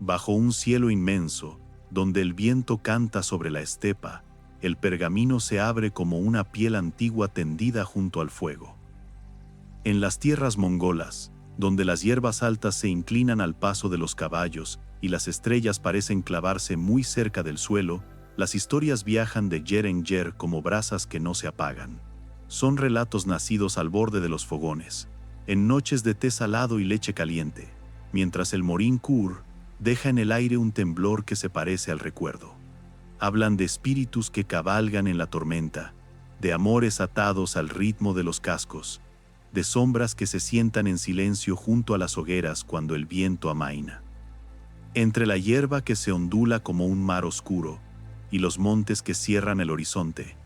Bajo un cielo inmenso, donde el viento canta sobre la estepa, el pergamino se abre como una piel antigua tendida junto al fuego. En las tierras mongolas, donde las hierbas altas se inclinan al paso de los caballos y las estrellas parecen clavarse muy cerca del suelo, las historias viajan de yer en yer como brasas que no se apagan. Son relatos nacidos al borde de los fogones, en noches de té salado y leche caliente, mientras el morín Kur deja en el aire un temblor que se parece al recuerdo. Hablan de espíritus que cabalgan en la tormenta, de amores atados al ritmo de los cascos, de sombras que se sientan en silencio junto a las hogueras cuando el viento amaina. Entre la hierba que se ondula como un mar oscuro y los montes que cierran el horizonte,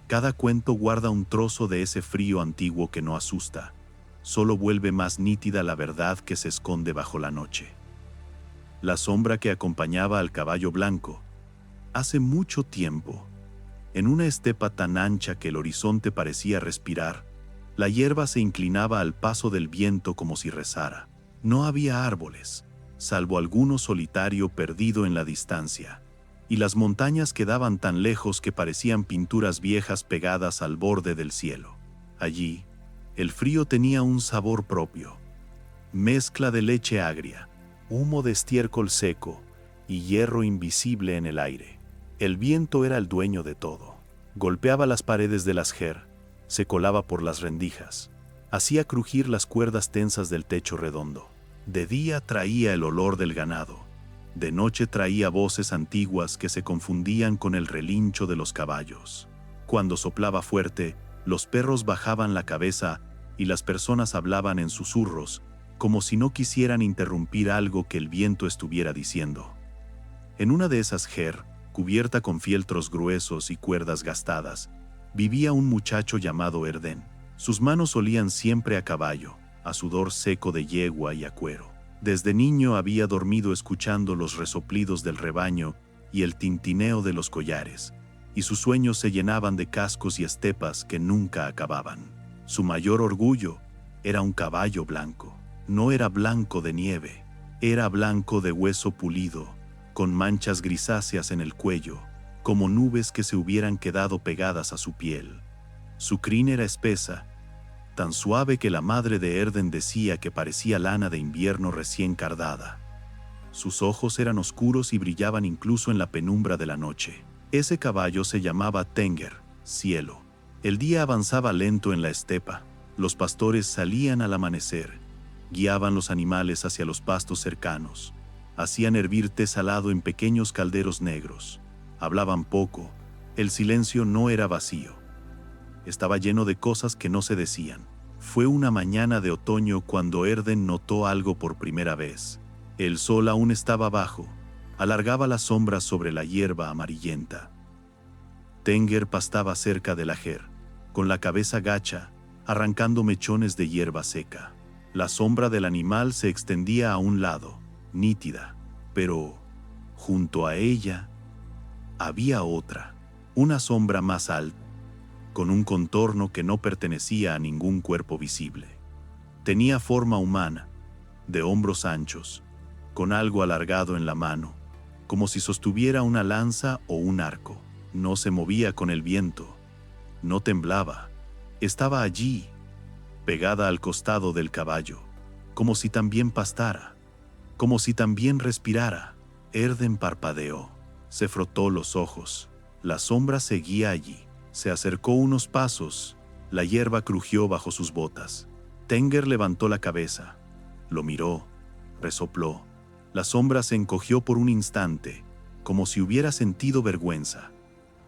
cada cuento guarda un trozo de ese frío antiguo que no asusta, solo vuelve más nítida la verdad que se esconde bajo la noche. La sombra que acompañaba al caballo blanco, hace mucho tiempo, en una estepa tan ancha que el horizonte parecía respirar, la hierba se inclinaba al paso del viento como si rezara. No había árboles, salvo alguno solitario perdido en la distancia, y las montañas quedaban tan lejos que parecían pinturas viejas pegadas al borde del cielo. Allí, el frío tenía un sabor propio, mezcla de leche agria, humo de estiércol seco y hierro invisible en el aire. El viento era el dueño de todo. Golpeaba las paredes de las ger, se colaba por las rendijas, hacía crujir las cuerdas tensas del techo redondo. De día traía el olor del ganado, de noche traía voces antiguas que se confundían con el relincho de los caballos. Cuando soplaba fuerte, los perros bajaban la cabeza y las personas hablaban en susurros, como si no quisieran interrumpir algo que el viento estuviera diciendo. En una de esas ger, cubierta con fieltros gruesos y cuerdas gastadas, vivía un muchacho llamado Erden. Sus manos olían siempre a caballo, a sudor seco de yegua y a cuero. Desde niño había dormido escuchando los resoplidos del rebaño y el tintineo de los collares, y sus sueños se llenaban de cascos y estepas que nunca acababan. Su mayor orgullo era un caballo blanco. No era blanco de nieve, era blanco de hueso pulido, con manchas grisáceas en el cuello, como nubes que se hubieran quedado pegadas a su piel. Su crin era espesa, tan suave que la madre de Erden decía que parecía lana de invierno recién cardada. Sus ojos eran oscuros y brillaban incluso en la penumbra de la noche. Ese caballo se llamaba Tenger, cielo. El día avanzaba lento en la estepa. Los pastores salían al amanecer, guiaban los animales hacia los pastos cercanos, hacían hervir té salado en pequeños calderos negros, hablaban poco, el silencio no era vacío. Estaba lleno de cosas que no se decían. Fue una mañana de otoño cuando Erden notó algo por primera vez. El sol aún estaba bajo, alargaba las sombras sobre la hierba amarillenta. Tenger pastaba cerca de la ger, con la cabeza gacha, arrancando mechones de hierba seca. La sombra del animal se extendía a un lado, nítida, pero junto a ella había otra, una sombra más alta, con un contorno que no pertenecía a ningún cuerpo visible. Tenía forma humana, de hombros anchos, con algo alargado en la mano, como si sostuviera una lanza o un arco. No se movía con el viento, no temblaba, estaba allí, pegada al costado del caballo, como si también pastara, como si también respirara. Erden parpadeó, se frotó los ojos, la sombra seguía allí. Se acercó unos pasos, la hierba crujió bajo sus botas. Tenger levantó la cabeza, lo miró, resopló. La sombra se encogió por un instante, como si hubiera sentido vergüenza.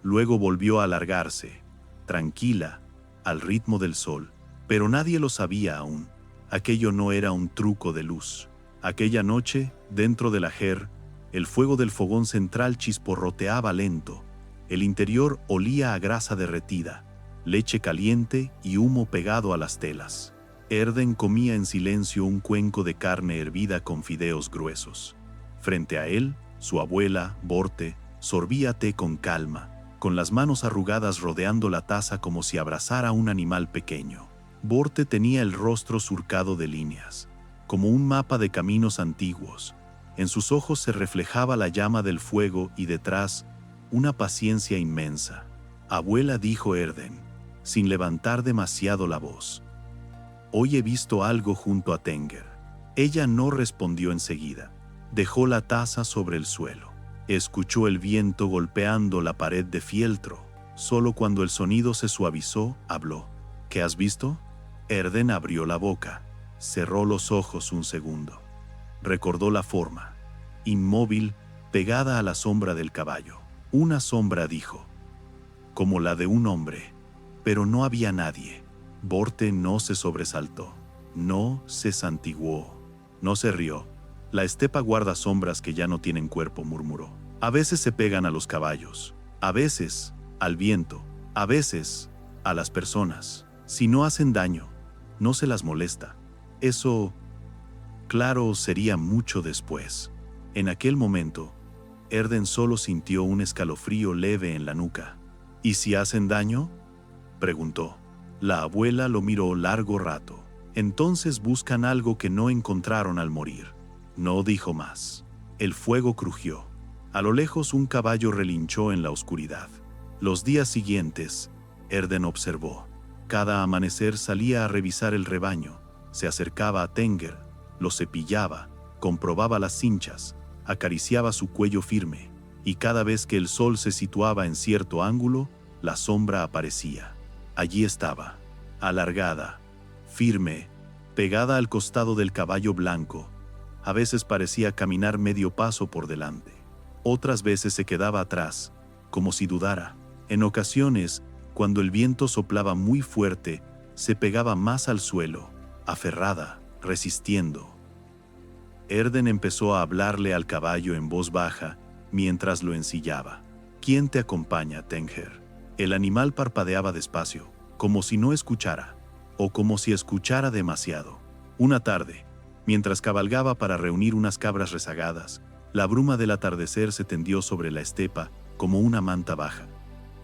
Luego volvió a alargarse, tranquila, al ritmo del sol. Pero nadie lo sabía aún. Aquello no era un truco de luz. Aquella noche, dentro de la ger, el fuego del fogón central chisporroteaba lento. El interior olía a grasa derretida, leche caliente y humo pegado a las telas. Erden comía en silencio un cuenco de carne hervida con fideos gruesos. Frente a él, su abuela, Borte, sorbía té con calma, con las manos arrugadas rodeando la taza como si abrazara a un animal pequeño. Borte tenía el rostro surcado de líneas, como un mapa de caminos antiguos, En sus ojos se reflejaba la llama del fuego y detrás, una paciencia inmensa. «Abuela», dijo Erden, sin levantar demasiado la voz. «Hoy he visto algo junto a Tenger». Ella no respondió enseguida. Dejó la taza sobre el suelo. Escuchó el viento golpeando la pared de fieltro. Solo cuando el sonido se suavizó, habló. «¿Qué has visto?» Erden abrió la boca. Cerró los ojos un segundo. Recordó la forma. Inmóvil, pegada a la sombra del caballo. Una sombra, dijo. Como la de un hombre. Pero no había nadie. Borte no se sobresaltó. No se santiguó. No se rió. «La estepa guarda sombras que ya no tienen cuerpo», murmuró. «A veces se pegan a los caballos. A veces al viento. A veces a las personas. Si no hacen daño, no se las molesta. Eso, claro, sería mucho después». En aquel momento, Erden solo sintió un escalofrío leve en la nuca. «¿Y si hacen daño?», preguntó. La abuela lo miró largo rato. «Entonces buscan algo que no encontraron al morir». No dijo más. El fuego crujió. A lo lejos un caballo relinchó en la oscuridad. Los días siguientes, Erden observó. Cada amanecer salía a revisar el rebaño, se acercaba a Tenger, lo cepillaba, comprobaba las cinchas, acariciaba su cuello firme, y cada vez que el sol se situaba en cierto ángulo, la sombra aparecía. Allí estaba, alargada, firme, pegada al costado del caballo blanco. A veces parecía caminar medio paso por delante. Otras veces se quedaba atrás, como si dudara. En ocasiones, cuando el viento soplaba muy fuerte, se pegaba más al suelo, aferrada, resistiendo. Erden empezó a hablarle al caballo en voz baja mientras lo ensillaba. «¿Quién te acompaña, Tenger?». El animal parpadeaba despacio, como si no escuchara, o como si escuchara demasiado. Una tarde, mientras cabalgaba para reunir unas cabras rezagadas, la bruma del atardecer se tendió sobre la estepa como una manta baja.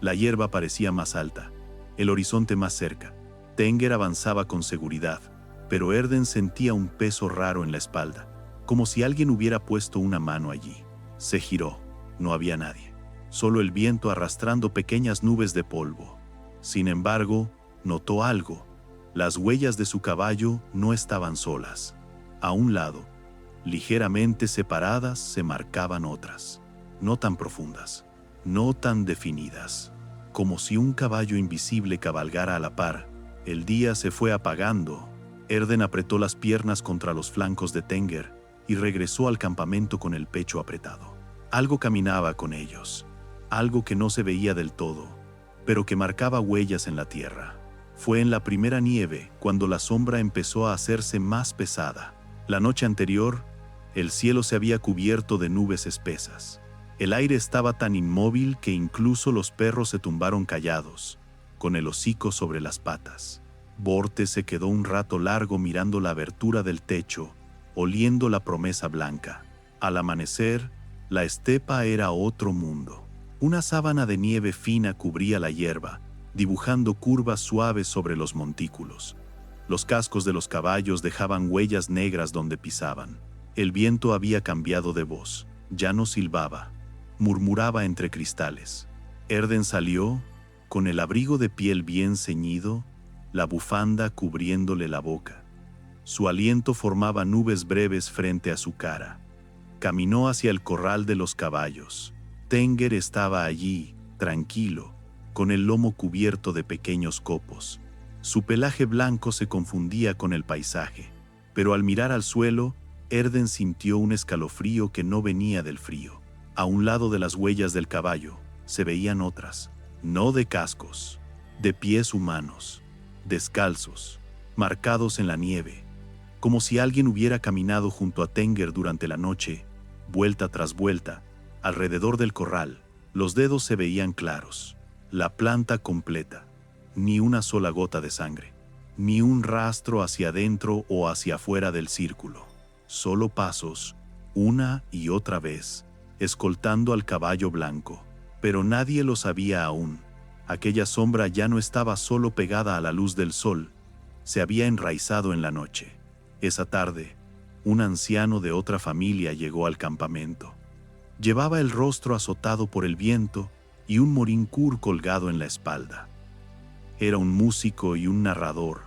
La hierba parecía más alta, el horizonte más cerca. Tenger avanzaba con seguridad, pero Erden sentía un peso raro en la espalda, como si alguien hubiera puesto una mano allí. Se giró. No había nadie. Solo el viento arrastrando pequeñas nubes de polvo. Sin embargo, notó algo. Las huellas de su caballo no estaban solas. A un lado, ligeramente separadas, se marcaban otras. No tan profundas, no tan definidas. Como si un caballo invisible cabalgara a la par. El día se fue apagando. Erden apretó las piernas contra los flancos de Tenger y regresó al campamento con el pecho apretado. Algo caminaba con ellos. Algo que no se veía del todo, pero que marcaba huellas en la tierra. Fue en la primera nieve cuando la sombra empezó a hacerse más pesada. La noche anterior, el cielo se había cubierto de nubes espesas. El aire estaba tan inmóvil que incluso los perros se tumbaron callados, con el hocico sobre las patas. Borte se quedó un rato largo mirando la abertura del techo, oliendo la promesa blanca. Al amanecer, la estepa era otro mundo. Una sábana de nieve fina cubría la hierba, dibujando curvas suaves sobre los montículos. Los cascos de los caballos dejaban huellas negras donde pisaban. El viento había cambiado de voz. Ya no silbaba, murmuraba entre cristales. Erden salió, con el abrigo de piel bien ceñido, la bufanda cubriéndole la boca. Su aliento formaba nubes breves frente a su cara. Caminó hacia el corral de los caballos. Tenger estaba allí, tranquilo, con el lomo cubierto de pequeños copos. Su pelaje blanco se confundía con el paisaje, pero al mirar al suelo, Erden sintió un escalofrío que no venía del frío. A un lado de las huellas del caballo, se veían otras, no de cascos, de pies humanos, descalzos, marcados en la nieve, como si alguien hubiera caminado junto a Tenger durante la noche, vuelta tras vuelta, alrededor del corral. Los dedos se veían claros, la planta completa, ni una sola gota de sangre, ni un rastro hacia adentro o hacia afuera del círculo. Solo pasos, una y otra vez, escoltando al caballo blanco. Pero nadie lo sabía aún. Aquella sombra ya no estaba solo pegada a la luz del sol, se había enraizado en la noche. Esa tarde, un anciano de otra familia llegó al campamento. Llevaba el rostro azotado por el viento y un morincur colgado en la espalda. Era un músico y un narrador,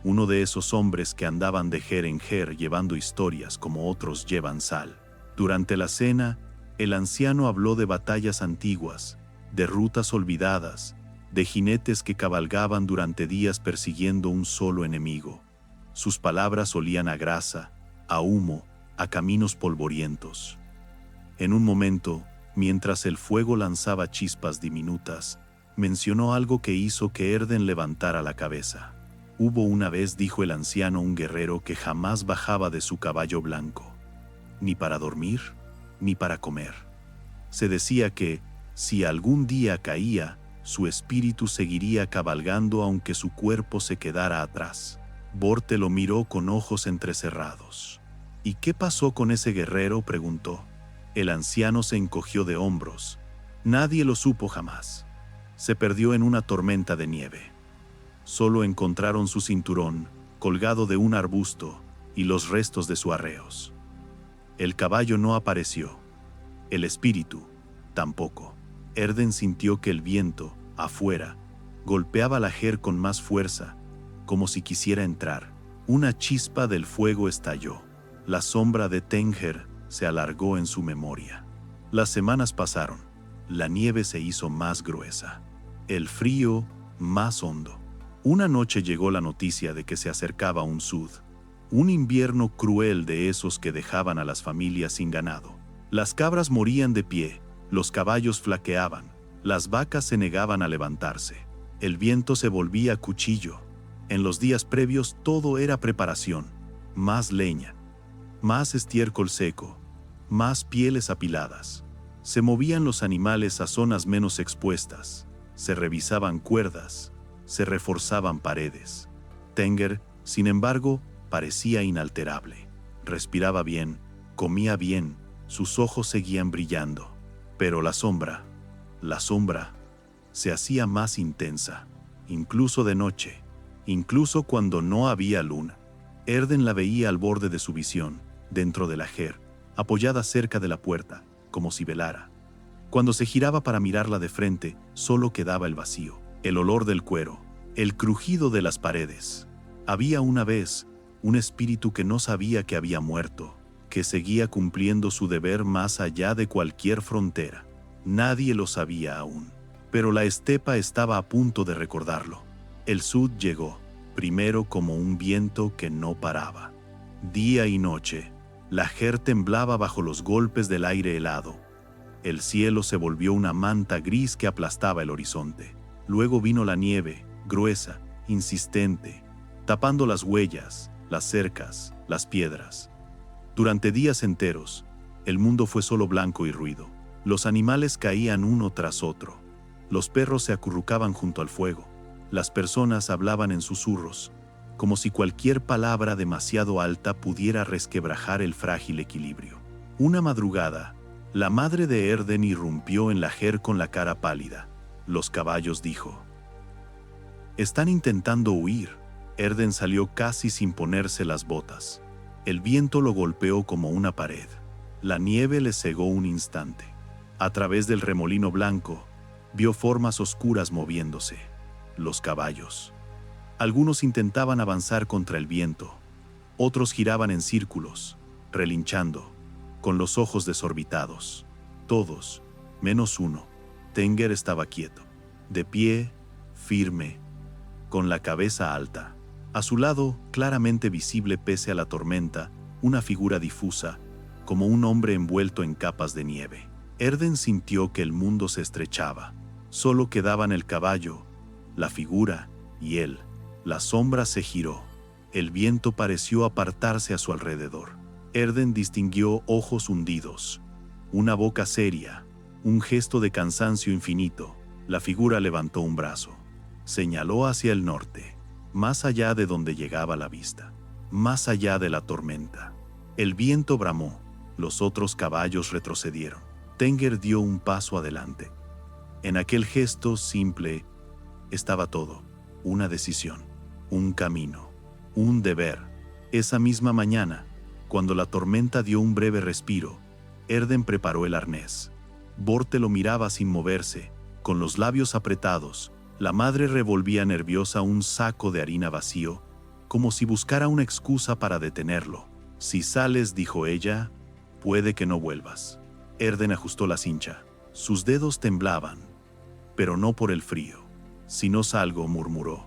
uno de esos hombres que andaban de jer en jer llevando historias como otros llevan sal. Durante la cena, el anciano habló de batallas antiguas, de rutas olvidadas, de jinetes que cabalgaban durante días persiguiendo un solo enemigo. Sus palabras olían a grasa, a humo, a caminos polvorientos. En un momento, mientras el fuego lanzaba chispas diminutas, mencionó algo que hizo que Erden levantara la cabeza. Hubo una vez, dijo el anciano, un guerrero que jamás bajaba de su caballo blanco, ni para dormir, ni para comer. Se decía que, si algún día caía, su espíritu seguiría cabalgando aunque su cuerpo se quedara atrás. Borte lo miró con ojos entrecerrados. ¿Y qué pasó con ese guerrero?, preguntó. El anciano se encogió de hombros. Nadie lo supo jamás. Se perdió en una tormenta de nieve. Solo encontraron su cinturón, colgado de un arbusto, y los restos de sus arreos. El caballo no apareció. El espíritu, tampoco. Erden sintió que el viento, afuera, golpeaba la jer con más fuerza, como si quisiera entrar. Una chispa del fuego estalló. La sombra de Tenger se alargó en su memoria. Las semanas pasaron. La nieve se hizo más gruesa. El frío más hondo. Una noche llegó la noticia de que se acercaba un sud. Un invierno cruel de esos que dejaban a las familias sin ganado. Las cabras morían de pie, los caballos flaqueaban, las vacas se negaban a levantarse. El viento se volvía cuchillo. En los días previos todo era preparación. Más leña, más estiércol seco, más pieles apiladas. Se movían los animales a zonas menos expuestas. Se revisaban cuerdas, se reforzaban paredes. Tenger, sin embargo, parecía inalterable. Respiraba bien, comía bien, sus ojos seguían brillando. Pero la sombra, se hacía más intensa, incluso de noche, incluso cuando no había luna. Erden la veía al borde de su visión, dentro de la jer, apoyada cerca de la puerta, como si velara. Cuando se giraba para mirarla de frente, solo quedaba el vacío, el olor del cuero, el crujido de las paredes. Había una vez un espíritu que no sabía que había muerto, que seguía cumpliendo su deber más allá de cualquier frontera. Nadie lo sabía aún, pero la estepa estaba a punto de recordarlo. El sud llegó, primero como un viento que no paraba. Día y noche, la jer temblaba bajo los golpes del aire helado. El cielo se volvió una manta gris que aplastaba el horizonte. Luego vino la nieve, gruesa, insistente, tapando las huellas, las cercas, las piedras. Durante días enteros, el mundo fue solo blanco y ruido. Los animales caían uno tras otro. Los perros se acurrucaban junto al fuego. Las personas hablaban en susurros, como si cualquier palabra demasiado alta pudiera resquebrajar el frágil equilibrio. Una madrugada, la madre de Erden irrumpió en la jer con la cara pálida. Los caballos, dijo. Están intentando huir. Erden salió casi sin ponerse las botas. El viento lo golpeó como una pared. La nieve le cegó un instante. A través del remolino blanco, vio formas oscuras moviéndose. Los caballos. Algunos intentaban avanzar contra el viento. Otros giraban en círculos, relinchando, con los ojos desorbitados. Todos, menos uno. Tenger estaba quieto, de pie, firme, con la cabeza alta. A su lado, claramente visible pese a la tormenta, una figura difusa, como un hombre envuelto en capas de nieve. Erden sintió que el mundo se estrechaba. Solo quedaban el caballo, la figura y él. La sombra se giró. El viento pareció apartarse a su alrededor. Erden distinguió ojos hundidos, una boca seria, un gesto de cansancio infinito. La figura levantó un brazo. Señaló hacia el norte, más allá de donde llegaba la vista, más allá de la tormenta. El viento bramó, los otros caballos retrocedieron. Tenger dio un paso adelante. En aquel gesto simple estaba todo, una decisión, un camino, un deber. Esa misma mañana, Cuando la tormenta dio un breve respiro, Erden preparó el arnés. Borte lo miraba sin moverse, con los labios apretados. La madre revolvía nerviosa un saco de harina vacío, como si buscara una excusa para detenerlo. «Si sales», dijo ella, «puede que no vuelvas». Erden ajustó la cincha. Sus dedos temblaban, pero no por el frío. «Si no salgo», murmuró.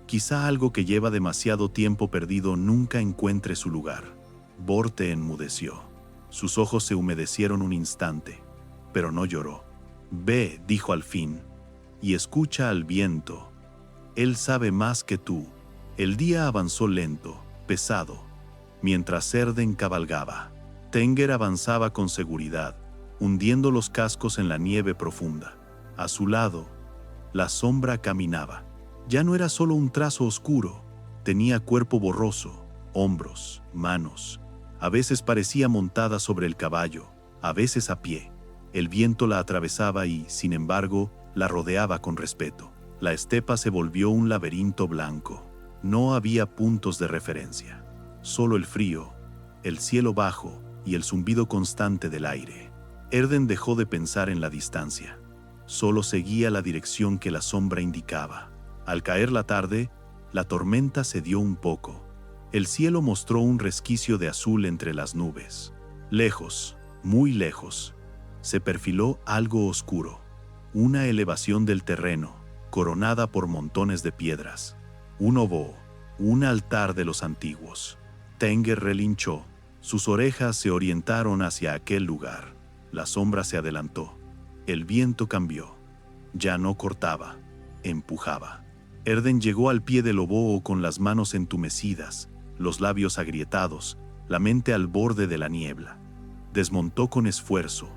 «Quizá algo que lleva demasiado tiempo perdido nunca encuentre su lugar». Borte enmudeció. Sus ojos se humedecieron un instante, pero no lloró. «Ve», dijo al fin, «y escucha al viento. Él sabe más que tú». El día avanzó lento, pesado, mientras Erden cabalgaba. Tenger avanzaba con seguridad, hundiendo los cascos en la nieve profunda. A su lado, la sombra caminaba. Ya no era solo un trazo oscuro, tenía cuerpo borroso, hombros, manos. A veces parecía montada sobre el caballo, a veces a pie. El viento la atravesaba y, sin embargo, la rodeaba con respeto. La estepa se volvió un laberinto blanco. No había puntos de referencia. Solo el frío, el cielo bajo y el zumbido constante del aire. Erden dejó de pensar en la distancia. Solo seguía la dirección que la sombra indicaba. Al caer la tarde, la tormenta cedió un poco. El cielo mostró un resquicio de azul entre las nubes. Lejos, muy lejos, se perfiló algo oscuro. Una elevación del terreno, coronada por montones de piedras. Un oboe, un altar de los antiguos. Tenger relinchó. Sus orejas se orientaron hacia aquel lugar. La sombra se adelantó. El viento cambió. Ya no cortaba, empujaba. Erden llegó al pie del oboe con las manos entumecidas, los labios agrietados, la mente al borde de la niebla. Desmontó con esfuerzo,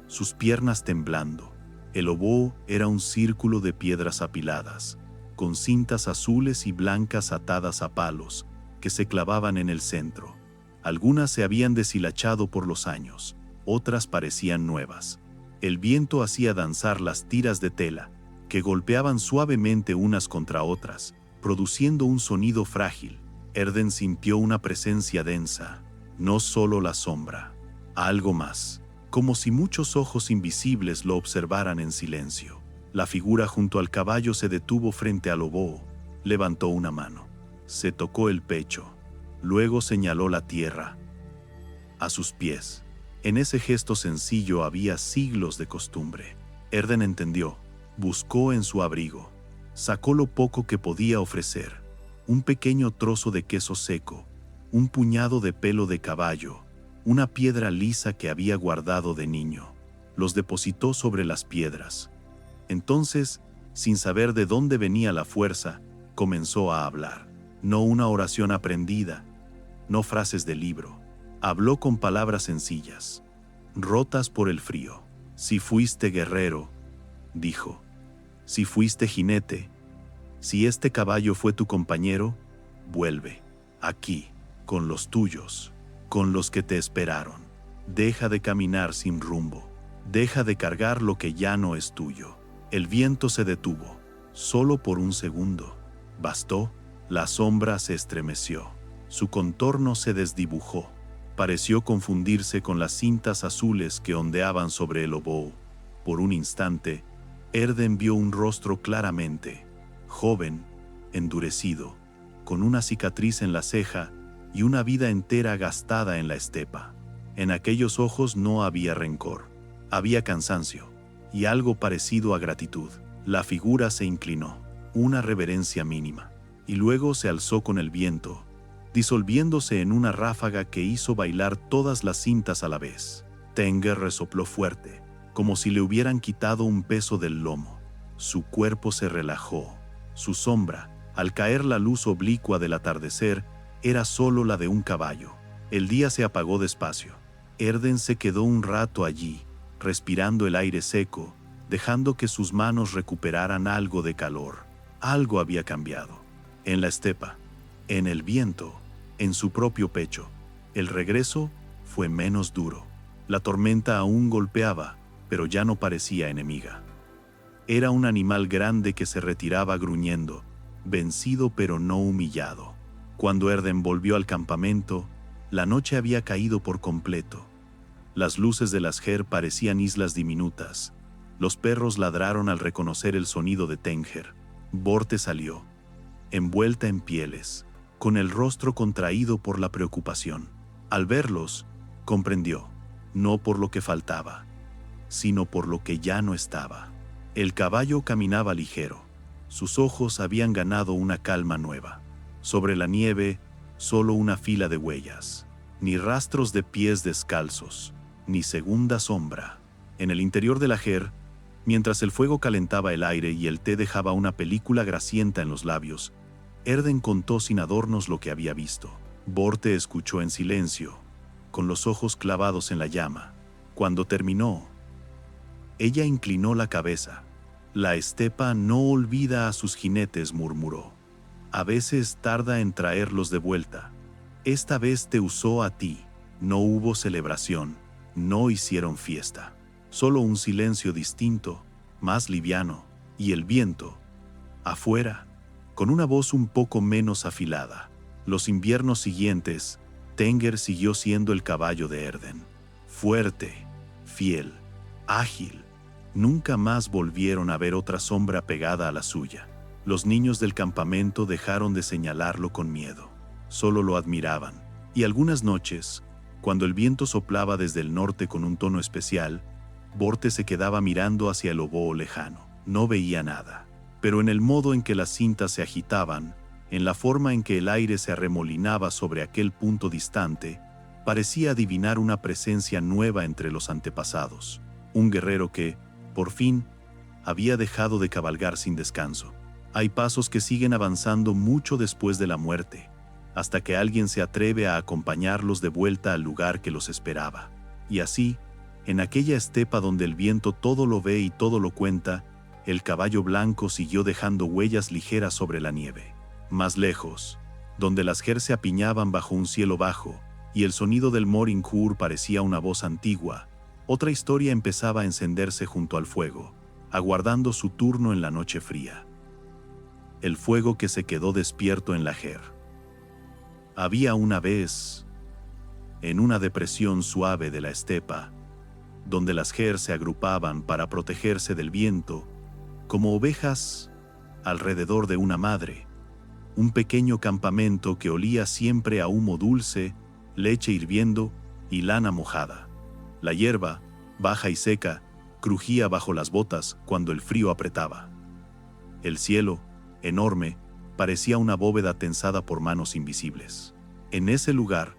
sus piernas temblando. El oboe era un círculo de piedras apiladas, con cintas azules y blancas atadas a palos, que se clavaban en el centro. Algunas se habían deshilachado por los años, otras parecían nuevas. El viento hacía danzar las tiras de tela, que golpeaban suavemente unas contra otras, produciendo un sonido frágil. Erden sintió una presencia densa, no solo la sombra, algo más, como si muchos ojos invisibles lo observaran en silencio. La figura junto al caballo se detuvo frente al oboe, levantó una mano, se tocó el pecho, luego señaló la tierra. A sus pies, en ese gesto sencillo había siglos de costumbre. Erden entendió, buscó en su abrigo, sacó lo poco que podía ofrecer, un pequeño trozo de queso seco, un puñado de pelo de caballo, una piedra lisa que había guardado de niño. Los depositó sobre las piedras. Entonces, sin saber de dónde venía la fuerza, comenzó a hablar. No una oración aprendida, no frases de libro. Habló con palabras sencillas, rotas por el frío. «Si fuiste guerrero», dijo, «si fuiste jinete, si este caballo fue tu compañero, vuelve, aquí, con los tuyos, con los que te esperaron. Deja de caminar sin rumbo, deja de cargar lo que ya no es tuyo». El viento se detuvo, solo por un segundo. Bastó, la sombra se estremeció, su contorno se desdibujó. Pareció confundirse con las cintas azules que ondeaban sobre el oboe. Por un instante, Erden vio un rostro claramente, joven, endurecido, con una cicatriz en la ceja y una vida entera gastada en la estepa. En aquellos ojos no había rencor, había cansancio y algo parecido a gratitud. La figura se inclinó, una reverencia mínima, y luego se alzó con el viento, disolviéndose en una ráfaga que hizo bailar todas las cintas a la vez. Tenger resopló fuerte, como si le hubieran quitado un peso del lomo. Su cuerpo se relajó. Su sombra, al caer la luz oblicua del atardecer, era solo la de un caballo. El día se apagó despacio. Erden se quedó un rato allí, respirando el aire seco, dejando que sus manos recuperaran algo de calor. Algo había cambiado. En la estepa, en el viento, en su propio pecho. El regreso fue menos duro. La tormenta aún golpeaba, pero ya no parecía enemiga. Era un animal grande que se retiraba gruñendo, vencido pero no humillado. Cuando Erden volvió al campamento, La noche había caído por completo. Las luces de las Ger parecían islas diminutas. Los perros ladraron al reconocer el sonido de Tenger. Borte salió, envuelta en pieles, con el rostro contraído por la preocupación. Al verlos, comprendió, no por lo que faltaba, sino por lo que ya no estaba. El caballo caminaba ligero. Sus ojos habían ganado una calma nueva. Sobre la nieve, solo una fila de huellas. Ni rastros de pies descalzos, ni segunda sombra. En el interior de la Ger, mientras el fuego calentaba el aire y el té dejaba una película grasienta en los labios, Erden contó sin adornos lo que había visto. Borte escuchó en silencio, con los ojos clavados en la llama. Cuando terminó, ella inclinó la cabeza. La estepa no olvida a sus jinetes, murmuró. A veces tarda en traerlos de vuelta. Esta vez te usó a ti. No hubo celebración, no hicieron fiesta. Solo un silencio distinto, más liviano, y el viento, afuera, con una voz un poco menos afilada. Los inviernos siguientes, Tenger siguió siendo el caballo de Erden. Fuerte, fiel, ágil. Nunca más volvieron a ver otra sombra pegada a la suya. Los niños del campamento dejaron de señalarlo con miedo. Solo lo admiraban. Y algunas noches, cuando el viento soplaba desde el norte con un tono especial, Borte se quedaba mirando hacia el oboe lejano. No veía nada. Pero en el modo en que las cintas se agitaban, en la forma en que el aire se arremolinaba sobre aquel punto distante, parecía adivinar una presencia nueva entre los antepasados. Un guerrero que, por fin, había dejado de cabalgar sin descanso. Hay pasos que siguen avanzando mucho después de la muerte, hasta que alguien se atreve a acompañarlos de vuelta al lugar que los esperaba. Y así, en aquella estepa donde el viento todo lo ve y todo lo cuenta, el caballo blanco siguió dejando huellas ligeras sobre la nieve. Más lejos, donde las Ger se apiñaban bajo un cielo bajo, y el sonido del Moringhur parecía una voz antigua, otra historia empezaba a encenderse junto al fuego, aguardando su turno en la noche fría. El fuego que se quedó despierto en la Ger. Había una vez, en una depresión suave de la estepa, donde las Ger se agrupaban para protegerse del viento, como ovejas alrededor de una madre, un pequeño campamento que olía siempre a humo dulce, leche hirviendo y lana mojada. La hierba, baja y seca, crujía bajo las botas cuando el frío apretaba. El cielo, enorme, parecía una bóveda tensada por manos invisibles. En ese lugar,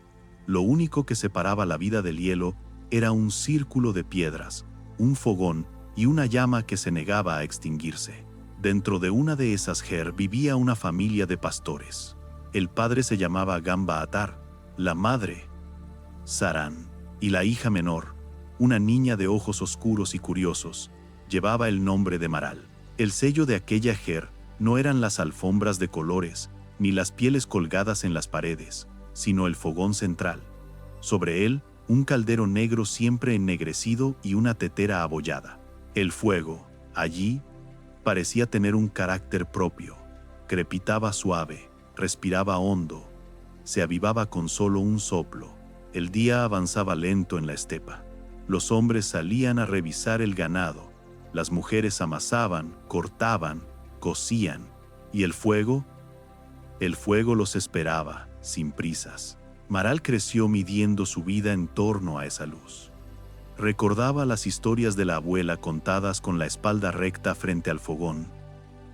lo único que separaba la vida del hielo era un círculo de piedras, un fogón y una llama que se negaba a extinguirse. Dentro de una de esas Ger vivía una familia de pastores. El padre se llamaba Gamba Atar, la madre, Saran, y la hija menor, una niña de ojos oscuros y curiosos, llevaba el nombre de Maral. El sello de aquella Ger no eran las alfombras de colores, ni las pieles colgadas en las paredes, sino el fogón central. Sobre él, un caldero negro siempre ennegrecido y una tetera abollada. El fuego, allí, parecía tener un carácter propio. Crepitaba suave, respiraba hondo, se avivaba con solo un soplo. El día avanzaba lento en la estepa. Los hombres salían a revisar el ganado, las mujeres amasaban, cortaban, cocían, y el fuego los esperaba, sin prisas. Maral creció midiendo su vida en torno a esa luz. Recordaba las historias de la abuela contadas con la espalda recta frente al fogón,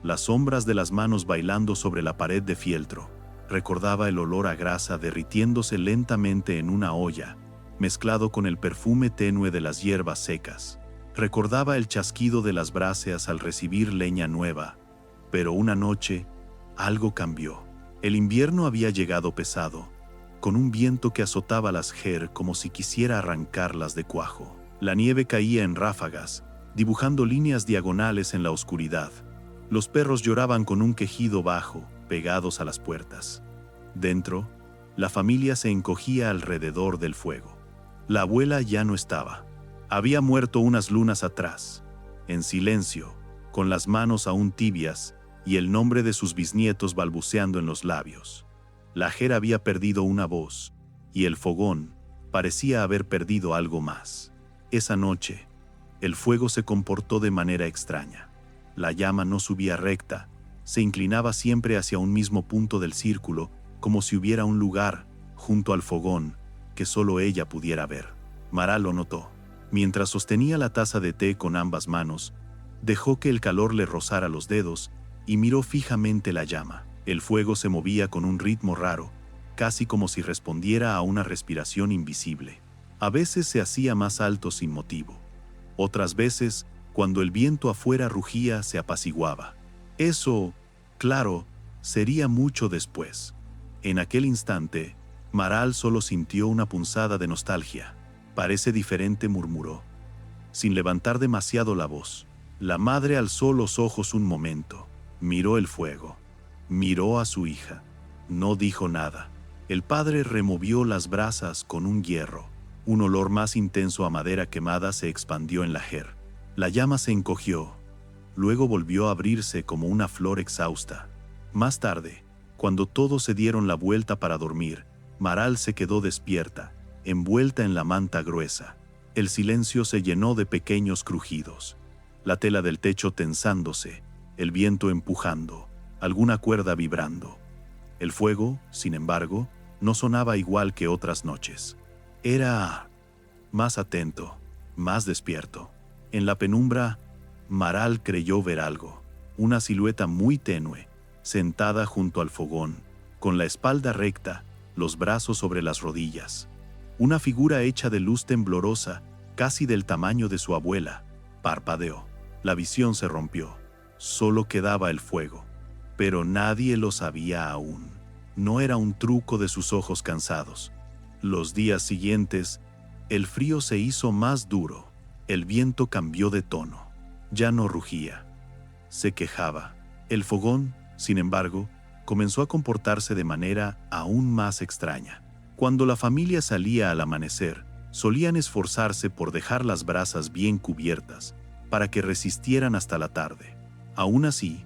las sombras de las manos bailando sobre la pared de fieltro. Recordaba el olor a grasa derritiéndose lentamente en una olla, mezclado con el perfume tenue de las hierbas secas. Recordaba el chasquido de las bráseas al recibir leña nueva. Pero una noche, algo cambió. El invierno había llegado pesado, con un viento que azotaba las Ger como si quisiera arrancarlas de cuajo. La nieve caía en ráfagas, dibujando líneas diagonales en la oscuridad. Los perros lloraban con un quejido bajo, pegados a las puertas. Dentro, la familia se encogía alrededor del fuego. La abuela ya no estaba. Había muerto unas lunas atrás, en silencio, con las manos aún tibias y el nombre de sus bisnietos balbuceando en los labios. La Ger había perdido una voz, y el fogón parecía haber perdido algo más. Esa noche, el fuego se comportó de manera extraña. La llama no subía recta, se inclinaba siempre hacia un mismo punto del círculo, como si hubiera un lugar, junto al fogón, que solo ella pudiera ver. Maral lo notó. Mientras sostenía la taza de té con ambas manos, dejó que el calor le rozara los dedos y miró fijamente la llama. El fuego se movía con un ritmo raro, casi como si respondiera a una respiración invisible. A veces se hacía más alto sin motivo. Otras veces, cuando el viento afuera rugía, se apaciguaba. Eso, claro, sería mucho después. En aquel instante, Maral solo sintió una punzada de nostalgia. «Parece diferente», murmuró, sin levantar demasiado la voz. La madre alzó los ojos un momento, miró el fuego, miró a su hija. No dijo nada. El padre removió las brasas con un hierro. Un olor más intenso a madera quemada se expandió en la jer. La llama se encogió, luego volvió a abrirse como una flor exhausta. Más tarde, cuando todos se dieron la vuelta para dormir, Maral se quedó despierta, envuelta en la manta gruesa. El silencio se llenó de pequeños crujidos. La tela del techo tensándose, el viento empujando, alguna cuerda vibrando. El fuego, sin embargo, no sonaba igual que otras noches. Era más atento, más despierto. En la penumbra, Maral creyó ver algo, una silueta muy tenue, sentada junto al fogón, con la espalda recta, los brazos sobre las rodillas. Una figura hecha de luz temblorosa, casi del tamaño de su abuela. Parpadeó. La visión se rompió. Solo quedaba el fuego. Pero nadie lo sabía aún. No era un truco de sus ojos cansados. Los días siguientes, el frío se hizo más duro. El viento cambió de tono. Ya no rugía. Se quejaba. El fogón, sin embargo, comenzó a comportarse de manera aún más extraña. Cuando la familia salía al amanecer, solían esforzarse por dejar las brasas bien cubiertas, para que resistieran hasta la tarde. Aún así,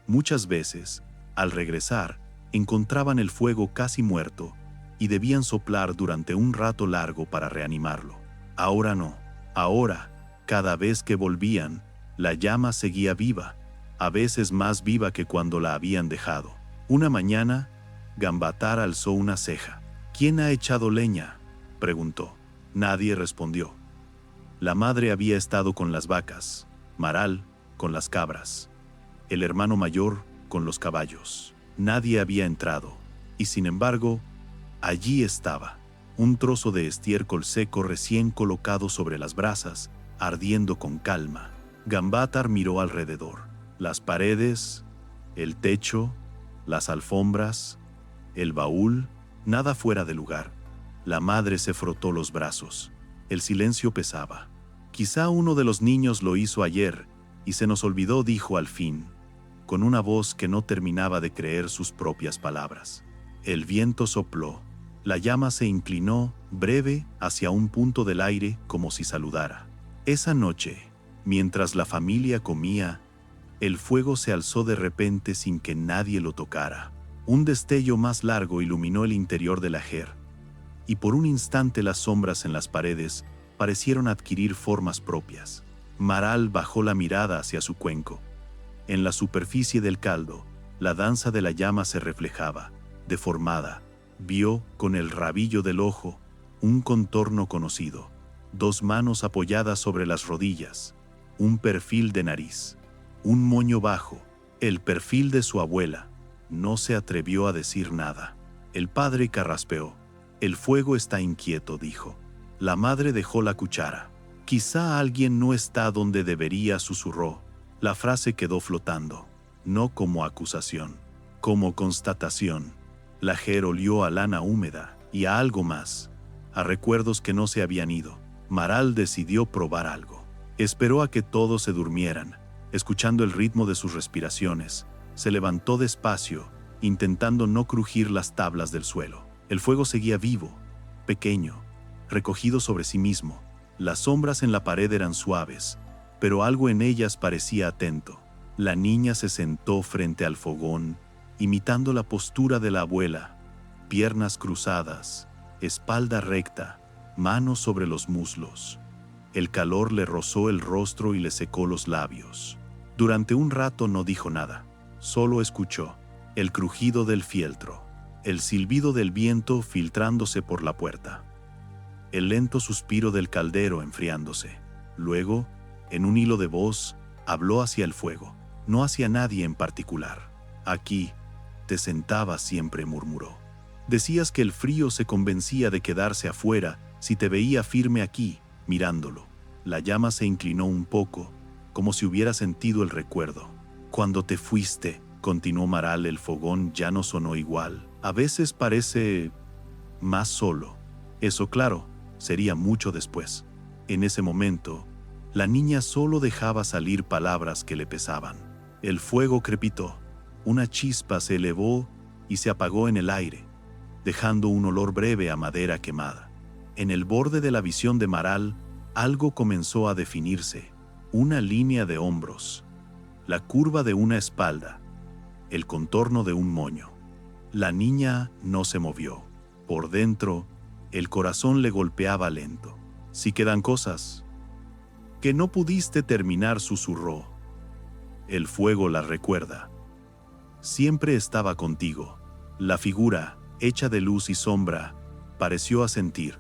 muchas veces, al regresar, encontraban el fuego casi muerto y debían soplar durante un rato largo para reanimarlo. Ahora no. Ahora, cada vez que volvían, la llama seguía viva, a veces más viva que cuando la habían dejado. Una mañana, Gambatar alzó una ceja. «¿Quién ha echado leña?», preguntó. Nadie respondió. La madre había estado con las vacas, Maral con las cabras, el hermano mayor con los caballos. Nadie había entrado, y sin embargo, allí estaba, un trozo de estiércol seco recién colocado sobre las brasas, ardiendo con calma. Gambatar miró alrededor. Las paredes, el techo, las alfombras, el baúl, nada fuera de lugar. La madre se frotó los brazos. El silencio pesaba. «Quizá uno de los niños lo hizo ayer y se nos olvidó», dijo al fin, con una voz que no terminaba de creer sus propias palabras. El viento sopló. La llama se inclinó, breve, hacia un punto del aire como si saludara. Esa noche, mientras la familia comía, el fuego se alzó de repente sin que nadie lo tocara. Un destello más largo iluminó el interior de la jer, y por un instante las sombras en las paredes parecieron adquirir formas propias. Maral bajó la mirada hacia su cuenco. En la superficie del caldo, la danza de la llama se reflejaba, deformada. Vio, con el rabillo del ojo, un contorno conocido, 2 manos apoyadas sobre las rodillas, un perfil de nariz, un moño bajo, el perfil de su abuela. No se atrevió a decir nada. El padre carraspeó. «El fuego está inquieto», dijo. La madre dejó la cuchara. «Quizá alguien no está donde debería», susurró. La frase quedó flotando, no como acusación, como constatación. La jer olió a lana húmeda y a algo más, a recuerdos que no se habían ido. Maral decidió probar algo. Esperó a que todos se durmieran, escuchando el ritmo de sus respiraciones. Se levantó despacio, intentando no crujir las tablas del suelo. El fuego seguía vivo, pequeño, recogido sobre sí mismo. Las sombras en la pared eran suaves, pero algo en ellas parecía atento. La niña se sentó frente al fogón, imitando la postura de la abuela, piernas cruzadas, espalda recta, manos sobre los muslos. El calor le rozó el rostro y le secó los labios. Durante un rato no dijo nada, solo escuchó el crujido del fieltro, el silbido del viento filtrándose por la puerta, el lento suspiro del caldero enfriándose. Luego, en un hilo de voz, habló hacia el fuego, no hacia nadie en particular. Aquí te sentabas siempre, murmuró. Decías que el frío se convencía de quedarse afuera si te veía firme aquí, mirándolo. La llama se inclinó un poco, como si hubiera sentido el recuerdo. Cuando te fuiste, continuó Maral, el fogón ya no sonó igual. A veces parece más solo. Eso, claro, sería mucho después. En ese momento, la niña solo dejaba salir palabras que le pesaban. El fuego crepitó. Una chispa se elevó y se apagó en el aire, dejando un olor breve a madera quemada. En el borde de la visión de Maral, algo comenzó a definirse. Una línea de hombros, la curva de una espalda, el contorno de un moño. La niña no se movió. Por dentro, el corazón le golpeaba lento. Si quedan cosas que no pudiste terminar, susurró. El fuego la recuerda. Siempre estaba contigo. La figura, hecha de luz y sombra, pareció asentir.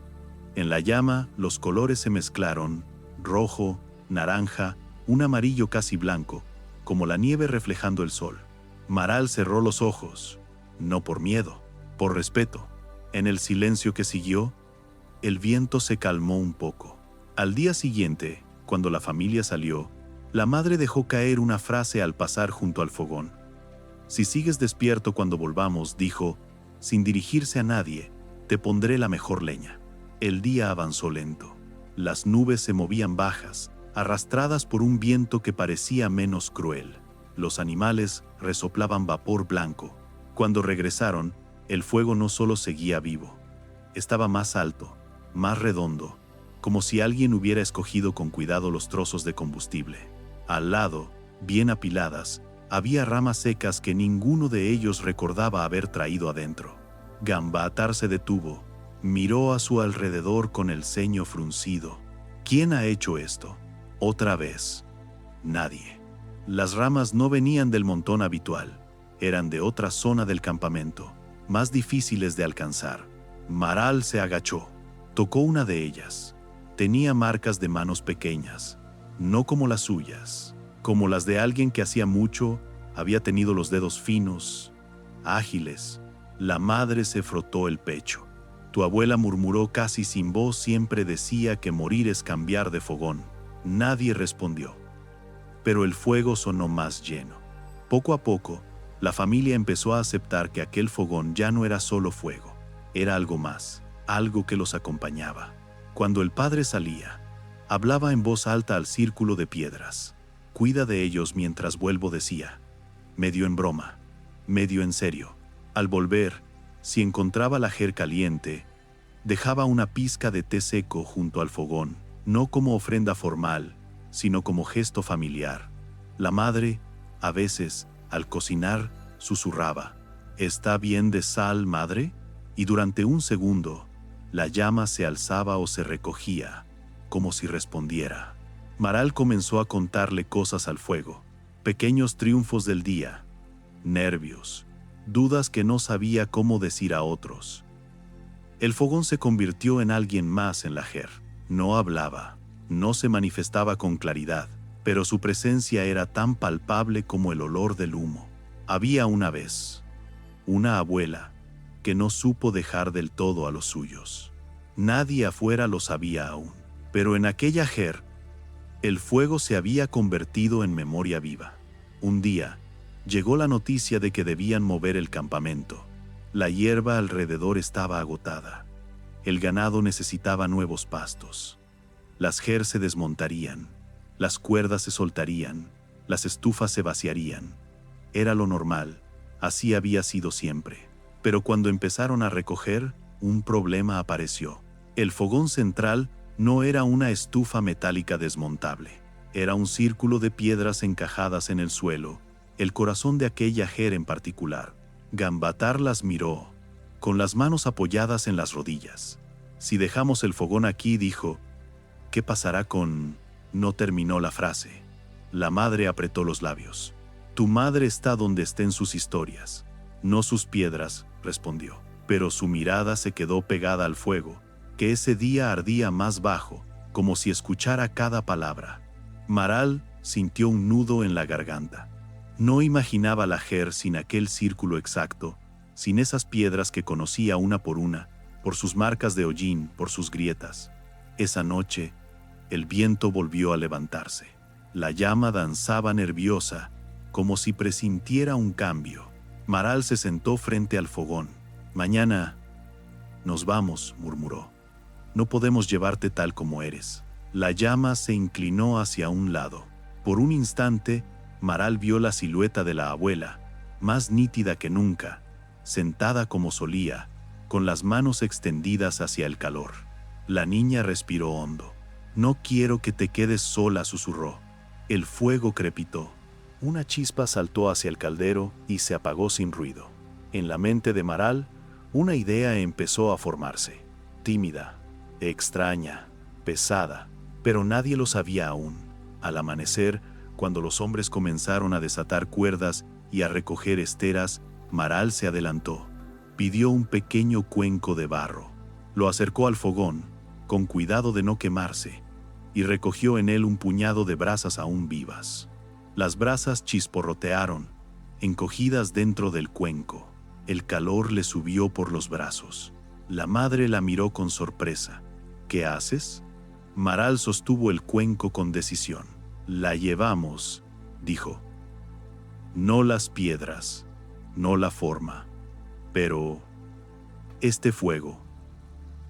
En la llama, los colores se mezclaron, rojo, naranja, un amarillo casi blanco, como la nieve reflejando el sol. Maral cerró los ojos, no por miedo, por respeto. En el silencio que siguió, el viento se calmó un poco. Al día siguiente, cuando la familia salió, la madre dejó caer una frase al pasar junto al fogón. Si sigues despierto cuando volvamos, dijo, sin dirigirse a nadie, te pondré la mejor leña. El día avanzó lento. Las nubes se movían bajas, arrastradas por un viento que parecía menos cruel. Los animales resoplaban vapor blanco. Cuando regresaron, el fuego no solo seguía vivo, estaba más alto, más redondo, como si alguien hubiera escogido con cuidado los trozos de combustible. Al lado, bien apiladas, había ramas secas que ninguno de ellos recordaba haber traído adentro. Gambaatar se detuvo, miró a su alrededor con el ceño fruncido. ¿Quién ha hecho esto? Otra vez. Nadie. Las ramas no venían del montón habitual, eran de otra zona del campamento, más difíciles de alcanzar. Maral se agachó, tocó una de ellas. Tenía marcas de manos pequeñas, no como las suyas, como las de alguien que hacía mucho había tenido los dedos finos, ágiles. La madre se frotó el pecho. Tu abuela murmuró casi sin voz, siempre decía que morir es cambiar de fogón. Nadie respondió. Pero el fuego sonó más lleno. Poco a poco, la familia empezó a aceptar que aquel fogón ya no era solo fuego, era algo más, algo que los acompañaba. Cuando el padre salía, hablaba en voz alta al círculo de piedras. Cuida de ellos mientras vuelvo, decía, medio en broma, medio en serio. Al volver, si encontraba la jer caliente, dejaba una pizca de té seco junto al fogón, no como ofrenda formal, sino como gesto familiar. La madre, a veces, al cocinar, susurraba, ¿está bien de sal, madre? Y durante un segundo, la llama se alzaba o se recogía, como si respondiera. Maral comenzó a contarle cosas al fuego, pequeños triunfos del día, nervios, dudas que no sabía cómo decir a otros. El fogón se convirtió en alguien más en la jer. No hablaba, no se manifestaba con claridad, pero su presencia era tan palpable como el olor del humo. Había una vez, una abuela, que no supo dejar del todo a los suyos. Nadie afuera lo sabía aún, pero en aquella jer, el fuego se había convertido en memoria viva. Un día, llegó la noticia de que debían mover el campamento. La hierba alrededor estaba agotada. El ganado necesitaba nuevos pastos. Las jer se desmontarían, las cuerdas se soltarían, las estufas se vaciarían. Era lo normal, así había sido siempre. Pero cuando empezaron a recoger, un problema apareció. El fogón central no era una estufa metálica desmontable. Era un círculo de piedras encajadas en el suelo, el corazón de aquella jer en particular. Gambaatar las miró. con las manos apoyadas en las rodillas. Si dejamos el fogón aquí, dijo, ¿qué pasará con...? No terminó la frase. La madre apretó los labios. Tu madre está donde estén sus historias, no sus piedras, respondió. Pero su mirada se quedó pegada al fuego, que ese día ardía más bajo, como si escuchara cada palabra. Maral sintió un nudo en la garganta. No imaginaba la Ger sin aquel círculo exacto, sin esas piedras que conocía una, por sus marcas de hollín, por sus grietas. Esa noche, el viento volvió a levantarse. La llama danzaba nerviosa, como si presintiera un cambio. Maral se sentó frente al fogón. Mañana nos vamos, murmuró. No podemos llevarte tal como eres. La llama se inclinó hacia un lado. Por un instante, Maral vio la silueta de la abuela, más nítida que nunca, sentada como solía, con las manos extendidas hacia el calor. La niña respiró hondo. No quiero que te quedes sola, susurró. El fuego crepitó. Una chispa saltó hacia el caldero y se apagó sin ruido. En la mente de Maral, una idea empezó a formarse. Tímida, extraña, pesada, pero nadie lo sabía aún. Al amanecer, cuando los hombres comenzaron a desatar cuerdas y a recoger esteras, Maral se adelantó. Pidió un pequeño cuenco de barro. Lo acercó al fogón, con cuidado de no quemarse, y recogió en él un puñado de brasas aún vivas. Las brasas chisporrotearon, encogidas dentro del cuenco. El calor le subió por los brazos. La madre la miró con sorpresa. ¿Qué haces? Maral sostuvo el cuenco con decisión. La llevamos, dijo. No las piedras, no la forma, pero este fuego,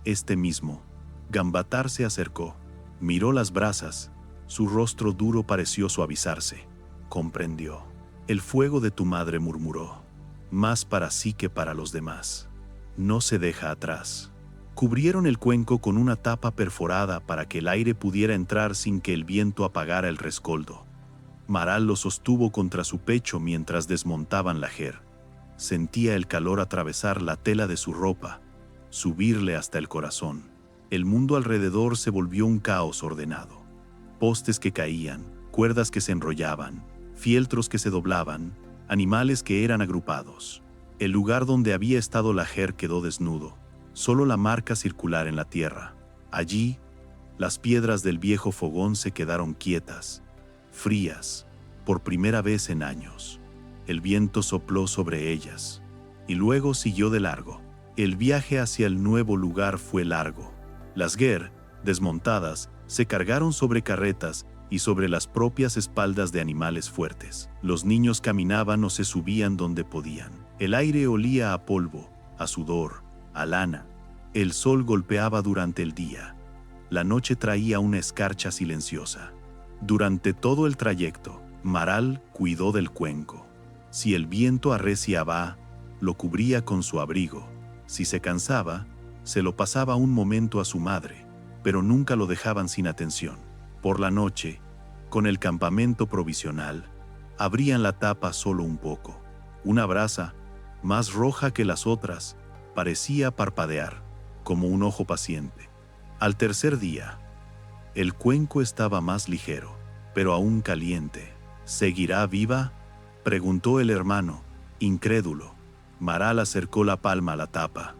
este mismo. Gambatar se acercó, miró las brasas, su rostro duro pareció suavizarse. Comprendió. El fuego de tu madre, murmuró, más para sí que para los demás. No se deja atrás. Cubrieron el cuenco con una tapa perforada para que el aire pudiera entrar sin que el viento apagara el rescoldo. Maral lo sostuvo contra su pecho mientras desmontaban la Ger. Sentía el calor atravesar la tela de su ropa, subirle hasta el corazón. El mundo alrededor se volvió un caos ordenado. Postes que caían, cuerdas que se enrollaban, fieltros que se doblaban, animales que eran agrupados. El lugar donde había estado la Ger quedó desnudo, solo la marca circular en la tierra. Allí, las piedras del viejo fogón se quedaron quietas, frías, por primera vez en años. El viento sopló sobre ellas, y luego siguió de largo. El viaje hacia el nuevo lugar fue largo. Las Ger, desmontadas, se cargaron sobre carretas y sobre las propias espaldas de animales fuertes. Los niños caminaban o se subían donde podían. El aire olía a polvo, a sudor, a lana. El sol golpeaba durante el día. La noche traía una escarcha silenciosa. Durante todo el trayecto, Maral cuidó del cuenco. Si el viento arreciaba, lo cubría con su abrigo. Si se cansaba, se lo pasaba un momento a su madre, pero nunca lo dejaban sin atención. Por la noche, con el campamento provisional, abrían la tapa solo un poco. Una brasa, más roja que las otras, parecía parpadear, como un ojo paciente. Al tercer día, el cuenco estaba más ligero, pero aún caliente. ¿Seguirá viva?, preguntó el hermano, incrédulo. Maral acercó la palma a la tapa.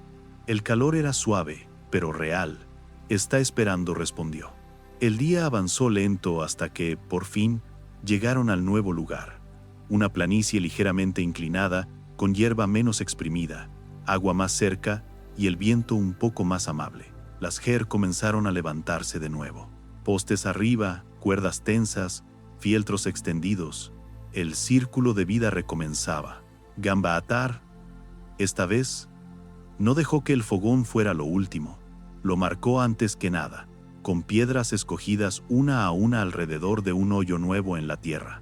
El calor era suave, pero real. Está esperando, respondió. El día avanzó lento hasta que, por fin, llegaron al nuevo lugar. Una planicie ligeramente inclinada, con hierba menos exprimida, agua más cerca y el viento un poco más amable. Las Ger comenzaron a levantarse de nuevo. Postes arriba, cuerdas tensas, fieltros extendidos. El círculo de vida recomenzaba. Gambaatar, esta vez, no dejó que el fogón fuera lo último. Lo marcó antes que nada, con piedras escogidas una a una alrededor de un hoyo nuevo en la tierra.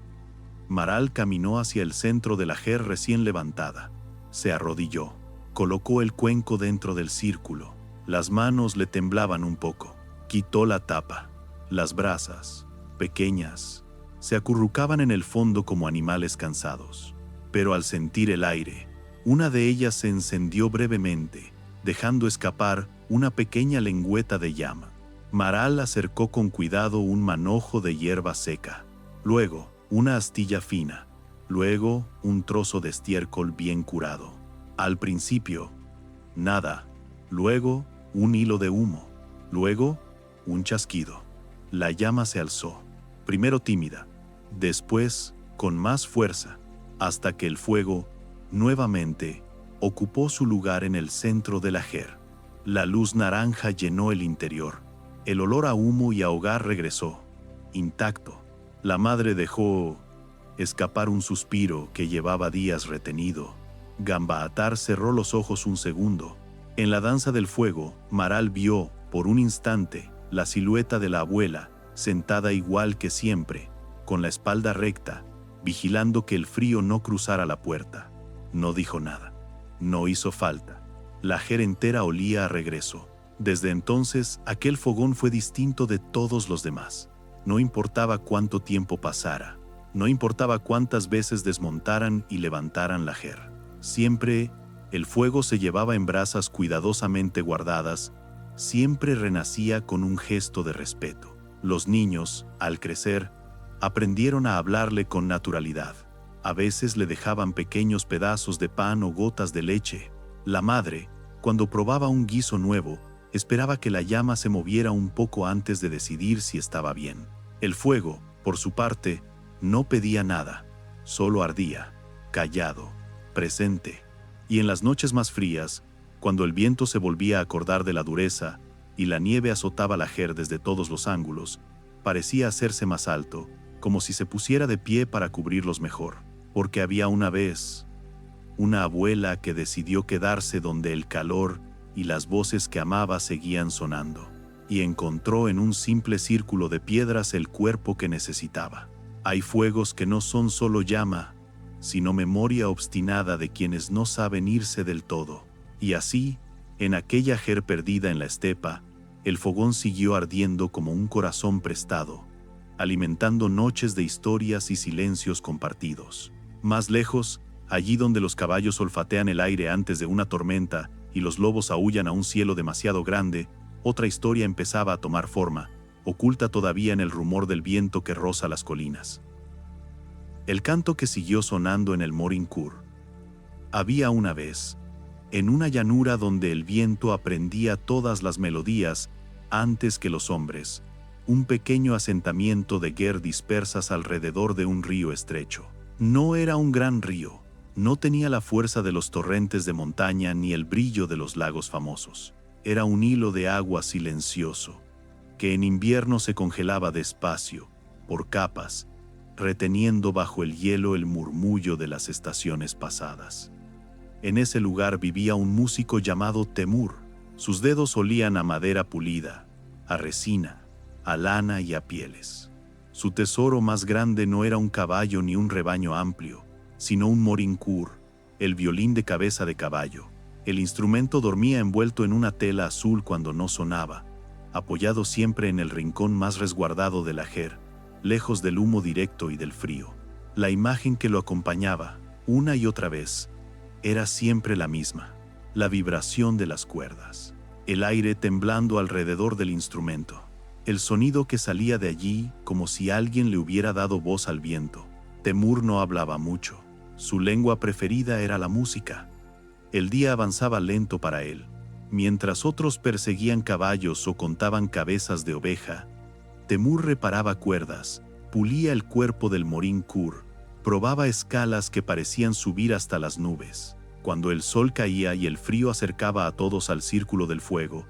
Maral caminó hacia el centro de la Ger recién levantada. Se arrodilló. Colocó el cuenco dentro del círculo. Las manos le temblaban un poco. Quitó la tapa. Las brasas, pequeñas, se acurrucaban en el fondo como animales cansados. Pero al sentir el aire, Una de ellas se encendió brevemente, dejando escapar una pequeña lengüeta de llama. Maral acercó con cuidado un manojo de hierba seca, luego una astilla fina, luego un trozo de estiércol bien curado. Al principio, nada, luego un hilo de humo, luego un chasquido. La llama se alzó, primero tímida, después con más fuerza, hasta que el fuego, nuevamente, ocupó su lugar en el centro del ajer. La luz naranja llenó el interior. El olor a humo y a hogar regresó, intacto. La madre dejó escapar un suspiro que llevaba días retenido. Gambaatar cerró los ojos un segundo. En la danza del fuego, Maral vio, por un instante, la silueta de la abuela, sentada igual que siempre, con la espalda recta, vigilando que el frío no cruzara la puerta. No dijo nada. No hizo falta. La ajer entera olía a regreso. Desde entonces, aquel fogón fue distinto de todos los demás. No importaba cuánto tiempo pasara, no importaba cuántas veces desmontaran y levantaran la ajer. Siempre el fuego se llevaba en brasas cuidadosamente guardadas, siempre renacía con un gesto de respeto. Los niños, al crecer, aprendieron a hablarle con naturalidad. A veces le dejaban pequeños pedazos de pan o gotas de leche. La madre, cuando probaba un guiso nuevo, esperaba que la llama se moviera un poco antes de decidir si estaba bien. El fuego, por su parte, no pedía nada, solo ardía, callado, presente. Y en las noches más frías, cuando el viento se volvía a acordar de la dureza y la nieve azotaba la ajer desde todos los ángulos, parecía hacerse más alto, como si se pusiera de pie para cubrirlos mejor. Porque había una vez una abuela que decidió quedarse donde el calor y las voces que amaba seguían sonando, y encontró en un simple círculo de piedras el cuerpo que necesitaba. Hay fuegos que no son solo llama, sino memoria obstinada de quienes no saben irse del todo. Y así, en aquella ajer perdida en la estepa, el fogón siguió ardiendo como un corazón prestado, alimentando noches de historias y silencios compartidos. Más lejos, allí donde los caballos olfatean el aire antes de una tormenta y los lobos aúllan a un cielo demasiado grande, otra historia empezaba a tomar forma, oculta todavía en el rumor del viento que roza las colinas. El canto que siguió sonando en el Morincourt. Había una vez, en una llanura donde el viento aprendía todas las melodías antes que los hombres, un pequeño asentamiento de ger dispersas alrededor de un río estrecho. No era un gran río, no tenía la fuerza de los torrentes de montaña ni el brillo de los lagos famosos. Era un hilo de agua silencioso, que en invierno se congelaba despacio, por capas, reteniendo bajo el hielo el murmullo de las estaciones pasadas. En ese lugar vivía un músico llamado Temur. Sus dedos olían a madera pulida, a resina, a lana y a pieles. Su tesoro más grande no era un caballo ni un rebaño amplio, sino un Morincourt, el violín de cabeza de caballo. El instrumento dormía envuelto en una tela azul cuando no sonaba, apoyado siempre en el rincón más resguardado del ajer, lejos del humo directo y del frío. La imagen que lo acompañaba, una y otra vez, era siempre la misma: la vibración de las cuerdas, el aire temblando alrededor del instrumento, el sonido que salía de allí como si alguien le hubiera dado voz al viento. Temur no hablaba mucho, su lengua preferida era la música. El día avanzaba lento para él. Mientras otros perseguían caballos o contaban cabezas de oveja, Temur reparaba cuerdas, pulía el cuerpo del Morincourt, probaba escalas que parecían subir hasta las nubes. Cuando el sol caía y el frío acercaba a todos al círculo del fuego,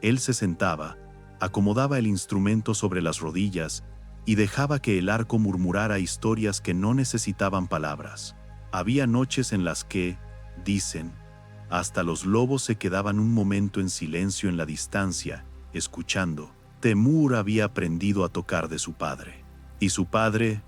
él se sentaba, acomodaba el instrumento sobre las rodillas y dejaba que el arco murmurara historias que no necesitaban palabras. Había noches en las que, dicen, hasta los lobos se quedaban un momento en silencio en la distancia, escuchando. Temur había aprendido a tocar de su padre, y su padre,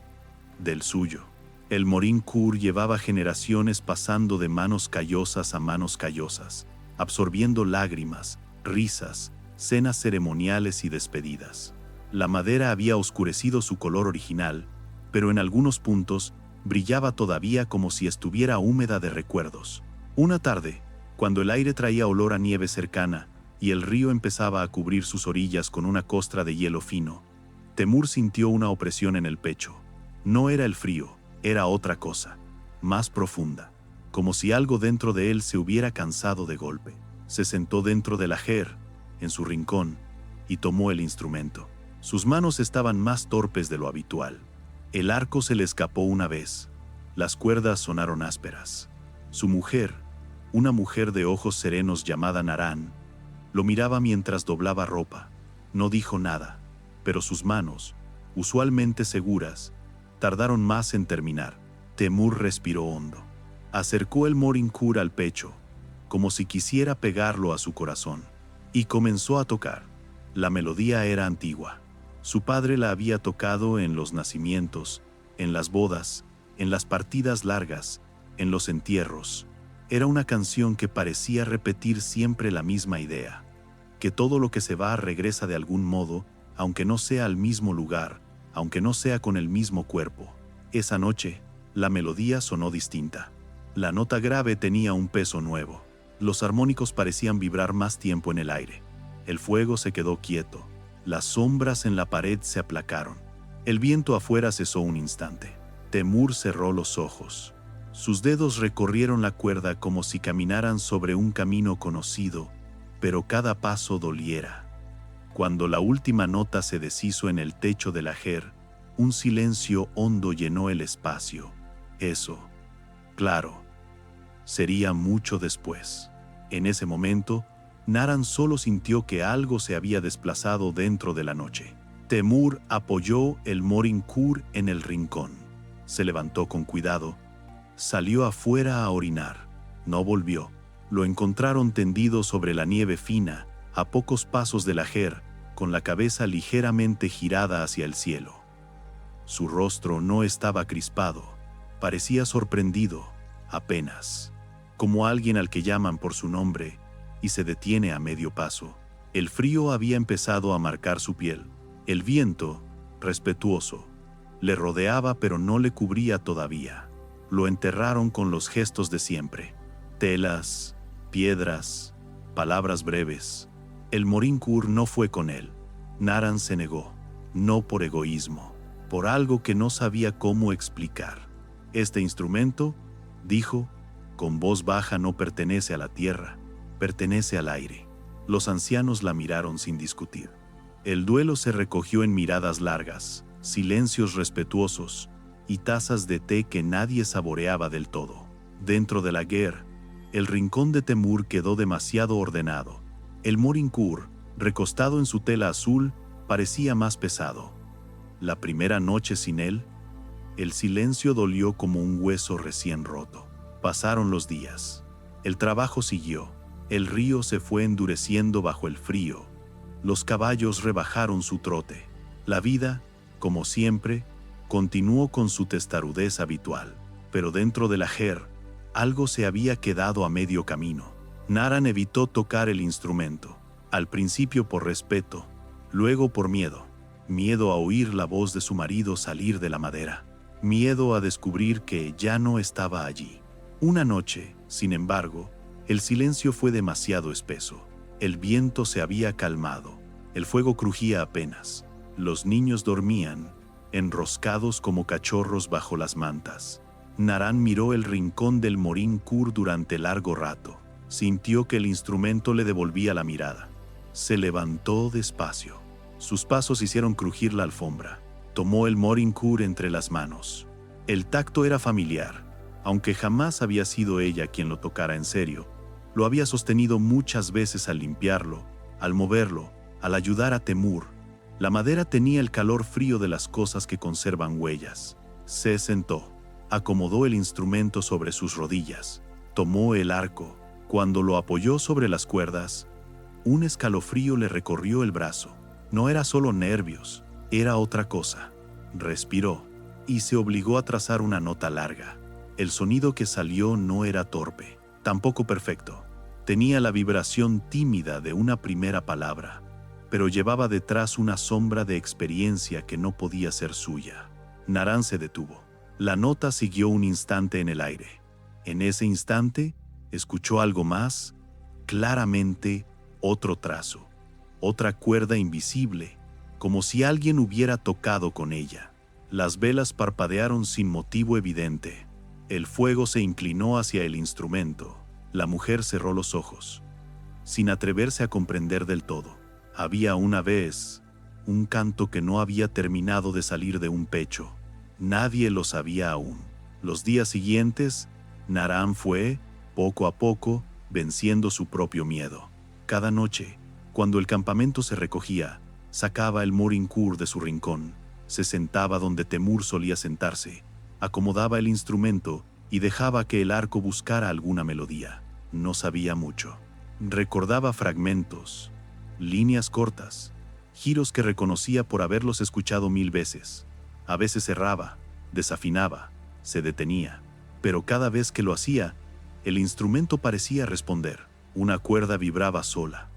del suyo. El Morincourt llevaba generaciones pasando de manos callosas a manos callosas, absorbiendo lágrimas, risas, cenas ceremoniales y despedidas. La madera había oscurecido su color original, pero en algunos puntos brillaba todavía como si estuviera húmeda de recuerdos. Una tarde, cuando el aire traía olor a nieve cercana y el río empezaba a cubrir sus orillas con una costra de hielo fino, Temur sintió una opresión en el pecho. No era el frío, era otra cosa, más profunda, como si algo dentro de él se hubiera cansado de golpe. Se sentó dentro del ajer, en su rincón, y tomó el instrumento. Sus manos estaban más torpes de lo habitual. El arco se le escapó una vez. Las cuerdas sonaron ásperas. Su mujer, una mujer de ojos serenos llamada Naran, lo miraba mientras doblaba ropa. No dijo nada, pero sus manos, usualmente seguras, tardaron más en terminar. Temur respiró hondo. Acercó el Morin-Kur al pecho, como si quisiera pegarlo a su corazón, y comenzó a tocar. La melodía era antigua. Su padre la había tocado en los nacimientos, en las bodas, en las partidas largas, en los entierros. Era una canción que parecía repetir siempre la misma idea, que todo lo que se va regresa de algún modo, aunque no sea al mismo lugar, aunque no sea con el mismo cuerpo. Esa noche, la melodía sonó distinta. La nota grave tenía un peso nuevo. Los armónicos parecían vibrar más tiempo en el aire. El fuego se quedó quieto. Las sombras en la pared se aplacaron. El viento afuera cesó un instante. Temur cerró los ojos. Sus dedos recorrieron la cuerda como si caminaran sobre un camino conocido, pero cada paso doliera. Cuando la última nota se deshizo en el techo del ajer, un silencio hondo llenó el espacio. Eso, claro, sería mucho después. En ese momento, Naran solo sintió que algo se había desplazado dentro de la noche. Temur apoyó el Morin-Kur en el rincón. Se levantó con cuidado. Salió afuera a orinar. No volvió. Lo encontraron tendido sobre la nieve fina, a pocos pasos del ajer, con la cabeza ligeramente girada hacia el cielo. Su rostro no estaba crispado. Parecía sorprendido, apenas, como alguien al que llaman por su nombre y se detiene a medio paso. El frío había empezado a marcar su piel. El viento, respetuoso, le rodeaba pero no le cubría todavía. Lo enterraron con los gestos de siempre. Telas, piedras, palabras breves. El Morin-Kur no fue con él. Naran se negó, no por egoísmo, por algo que no sabía cómo explicar. Este instrumento, dijo, con voz baja, no pertenece a la tierra, pertenece al aire. Los ancianos la miraron sin discutir. El duelo se recogió en miradas largas, silencios respetuosos y tazas de té que nadie saboreaba del todo. Dentro de la guerra, el rincón de Temur quedó demasiado ordenado. El Morin-Kur, recostado en su tela azul, parecía más pesado. La primera noche sin él, el silencio dolió como un hueso recién roto. Pasaron los días. El trabajo siguió. El río se fue endureciendo bajo el frío. Los caballos rebajaron su trote. La vida, como siempre, continuó con su testarudez habitual. Pero dentro del ajer, algo se había quedado a medio camino. Naran evitó tocar el instrumento. Al principio por respeto, luego por miedo. Miedo a oír la voz de su marido salir de la madera. Miedo a descubrir que ya no estaba allí. Una noche, sin embargo, el silencio fue demasiado espeso. El viento se había calmado. El fuego crujía apenas. Los niños dormían, enroscados como cachorros bajo las mantas. Naran miró el rincón del Morin-Kur durante largo rato. Sintió que el instrumento le devolvía la mirada. Se levantó despacio. Sus pasos hicieron crujir la alfombra. Tomó el Morin-Kur entre las manos. El tacto era familiar. Aunque jamás había sido ella quien lo tocara en serio, lo había sostenido muchas veces al limpiarlo, al moverlo, al ayudar a Temur. La madera tenía el calor frío de las cosas que conservan huellas. Se sentó. Acomodó el instrumento sobre sus rodillas. Tomó el arco. Cuando lo apoyó sobre las cuerdas, un escalofrío le recorrió el brazo. No era solo nervios, era otra cosa. Respiró y se obligó a trazar una nota larga. El sonido que salió no era torpe, tampoco perfecto. Tenía la vibración tímida de una primera palabra, pero llevaba detrás una sombra de experiencia que no podía ser suya. Naran se detuvo. La nota siguió un instante en el aire. En ese instante, Escuchó algo más, claramente otro trazo, otra cuerda invisible, como si alguien hubiera tocado con ella. Las velas parpadearon sin motivo evidente. El fuego se inclinó hacia el instrumento. La mujer cerró los ojos, sin atreverse a comprender del todo. Había una vez un canto que no había terminado de salir de un pecho. Nadie lo sabía aún. Los días siguientes, Naran fue, poco a poco, venciendo su propio miedo. Cada noche, cuando el campamento se recogía, sacaba el Morincourt de su rincón, se sentaba donde Temur solía sentarse, acomodaba el instrumento y dejaba que el arco buscara alguna melodía. No sabía mucho. Recordaba fragmentos, líneas cortas, giros que reconocía por haberlos escuchado 1000 veces. A veces erraba, desafinaba, se detenía, pero cada vez que lo hacía, el instrumento parecía responder. Una cuerda vibraba sola,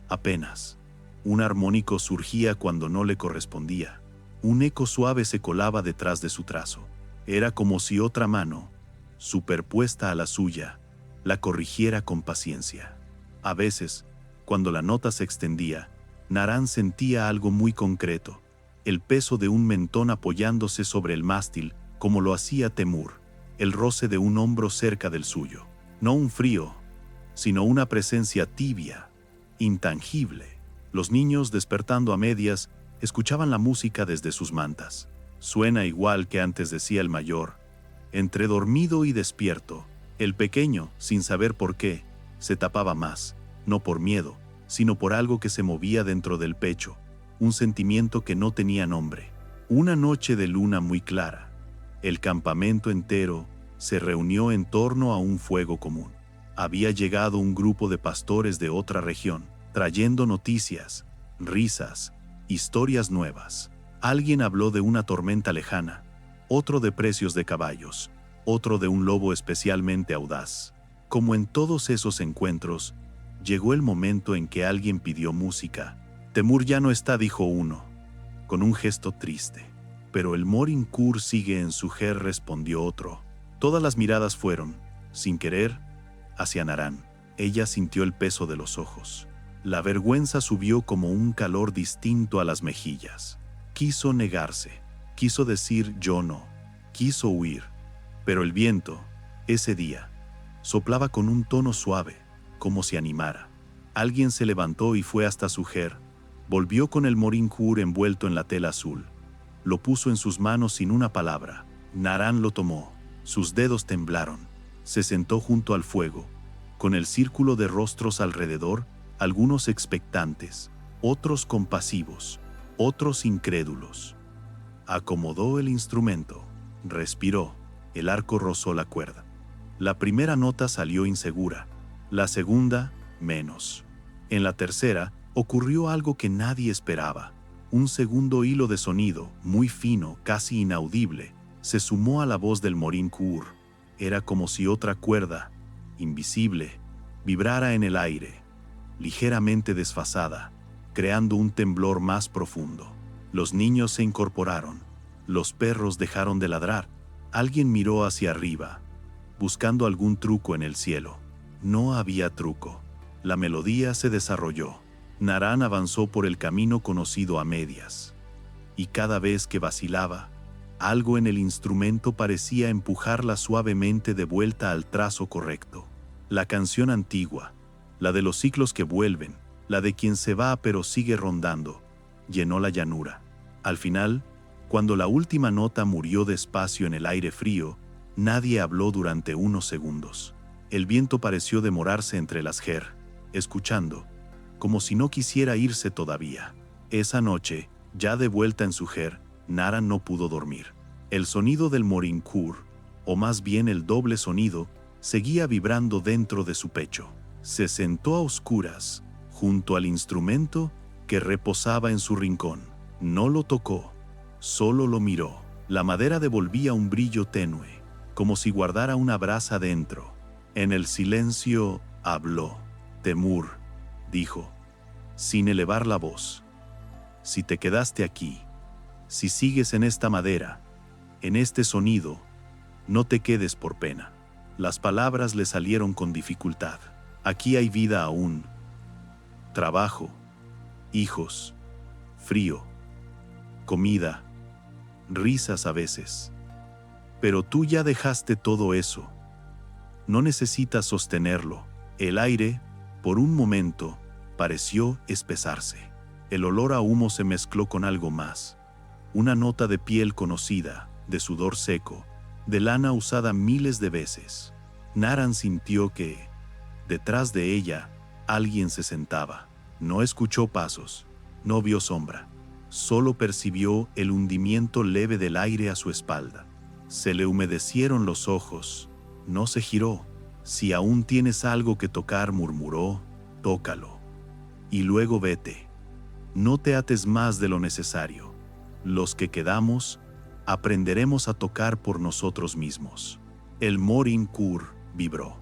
apenas. Un armónico surgía cuando no le correspondía. Un eco suave se colaba detrás de su trazo. Era como si otra mano, superpuesta a la suya, la corrigiera con paciencia. A veces, cuando la nota se extendía, Naran sentía algo muy concreto, el peso de un mentón apoyándose sobre el mástil, como lo hacía Temur, el roce de un hombro cerca del suyo. No un frío, sino una presencia tibia, intangible. Los niños, despertando a medias, escuchaban la música desde sus mantas. Suena igual que antes, decía el mayor. Entre dormido y despierto, el pequeño, sin saber por qué, se tapaba más, no por miedo, sino por algo que se movía dentro del pecho, un sentimiento que no tenía nombre. Una noche de luna muy clara, el campamento entero se reunió en torno a un fuego común. Había llegado un grupo de pastores de otra región, trayendo noticias, risas, historias nuevas. Alguien habló de una tormenta lejana, otro de precios de caballos, otro de un lobo especialmente audaz. Como en todos esos encuentros, llegó el momento en que alguien pidió música. Temur ya no está, dijo uno, con un gesto triste. Pero el Morincourt sigue en su ger, respondió otro. Todas las miradas fueron, sin querer, hacia Naran. Ella sintió el peso de los ojos. La vergüenza subió como un calor distinto a las mejillas. Quiso negarse, quiso decir yo no, quiso huir. Pero el viento, ese día, soplaba con un tono suave, como si animara. Alguien se levantó y fue hasta su ger. Volvió con el Morincourt envuelto en la tela azul. Lo puso en sus manos sin una palabra. Naran lo tomó. Sus dedos temblaron. Se sentó junto al fuego, con el círculo de rostros alrededor, algunos expectantes, otros compasivos, otros incrédulos. Acomodó el instrumento, respiró, el arco rozó la cuerda. La primera nota salió insegura, la segunda, menos. En la tercera, ocurrió algo que nadie esperaba. Un segundo hilo de sonido, muy fino, casi inaudible, se sumó a la voz del Morincourt. Era como si otra cuerda, invisible, vibrara en el aire, ligeramente desfasada, creando un temblor más profundo. Los niños se incorporaron, los perros dejaron de ladrar. Alguien miró hacia arriba, buscando algún truco en el cielo. No había truco. La melodía se desarrolló. Naran avanzó por el camino conocido a medias. Y cada vez que vacilaba, algo en el instrumento parecía empujarla suavemente de vuelta al trazo correcto. La canción antigua, la de los ciclos que vuelven, la de quien se va pero sigue rondando, llenó la llanura. Al final, cuando la última nota murió despacio en el aire frío, nadie habló durante unos segundos. El viento pareció demorarse entre las ger, escuchando, como si no quisiera irse todavía. Esa noche, ya de vuelta en su ger, Naran no pudo dormir. El sonido del Morincourt, o más bien el doble sonido, seguía vibrando dentro de su pecho. Se sentó a oscuras, junto al instrumento que reposaba en su rincón. No lo tocó, solo lo miró. La madera devolvía un brillo tenue, como si guardara una brasa dentro. En el silencio habló. Temur, dijo, sin elevar la voz. Si te quedaste aquí, si sigues en esta madera, en este sonido, no te quedes por pena. Las palabras le salieron con dificultad. Aquí hay vida aún. Trabajo, hijos, frío, comida, risas a veces. Pero tú ya dejaste todo eso. No necesitas sostenerlo. El aire, por un momento, pareció espesarse. El olor a humo se mezcló con algo más. Una nota de piel conocida, de sudor seco, de lana usada miles de veces. Naran sintió que, detrás de ella, alguien se sentaba. No escuchó pasos, no vio sombra. Solo percibió el hundimiento leve del aire a su espalda. Se le humedecieron los ojos. No se giró. Si aún tienes algo que tocar, murmuró, tócalo. Y luego vete. No te ates más de lo necesario. Los que quedamos, aprenderemos a tocar por nosotros mismos. El Morin Kur vibró.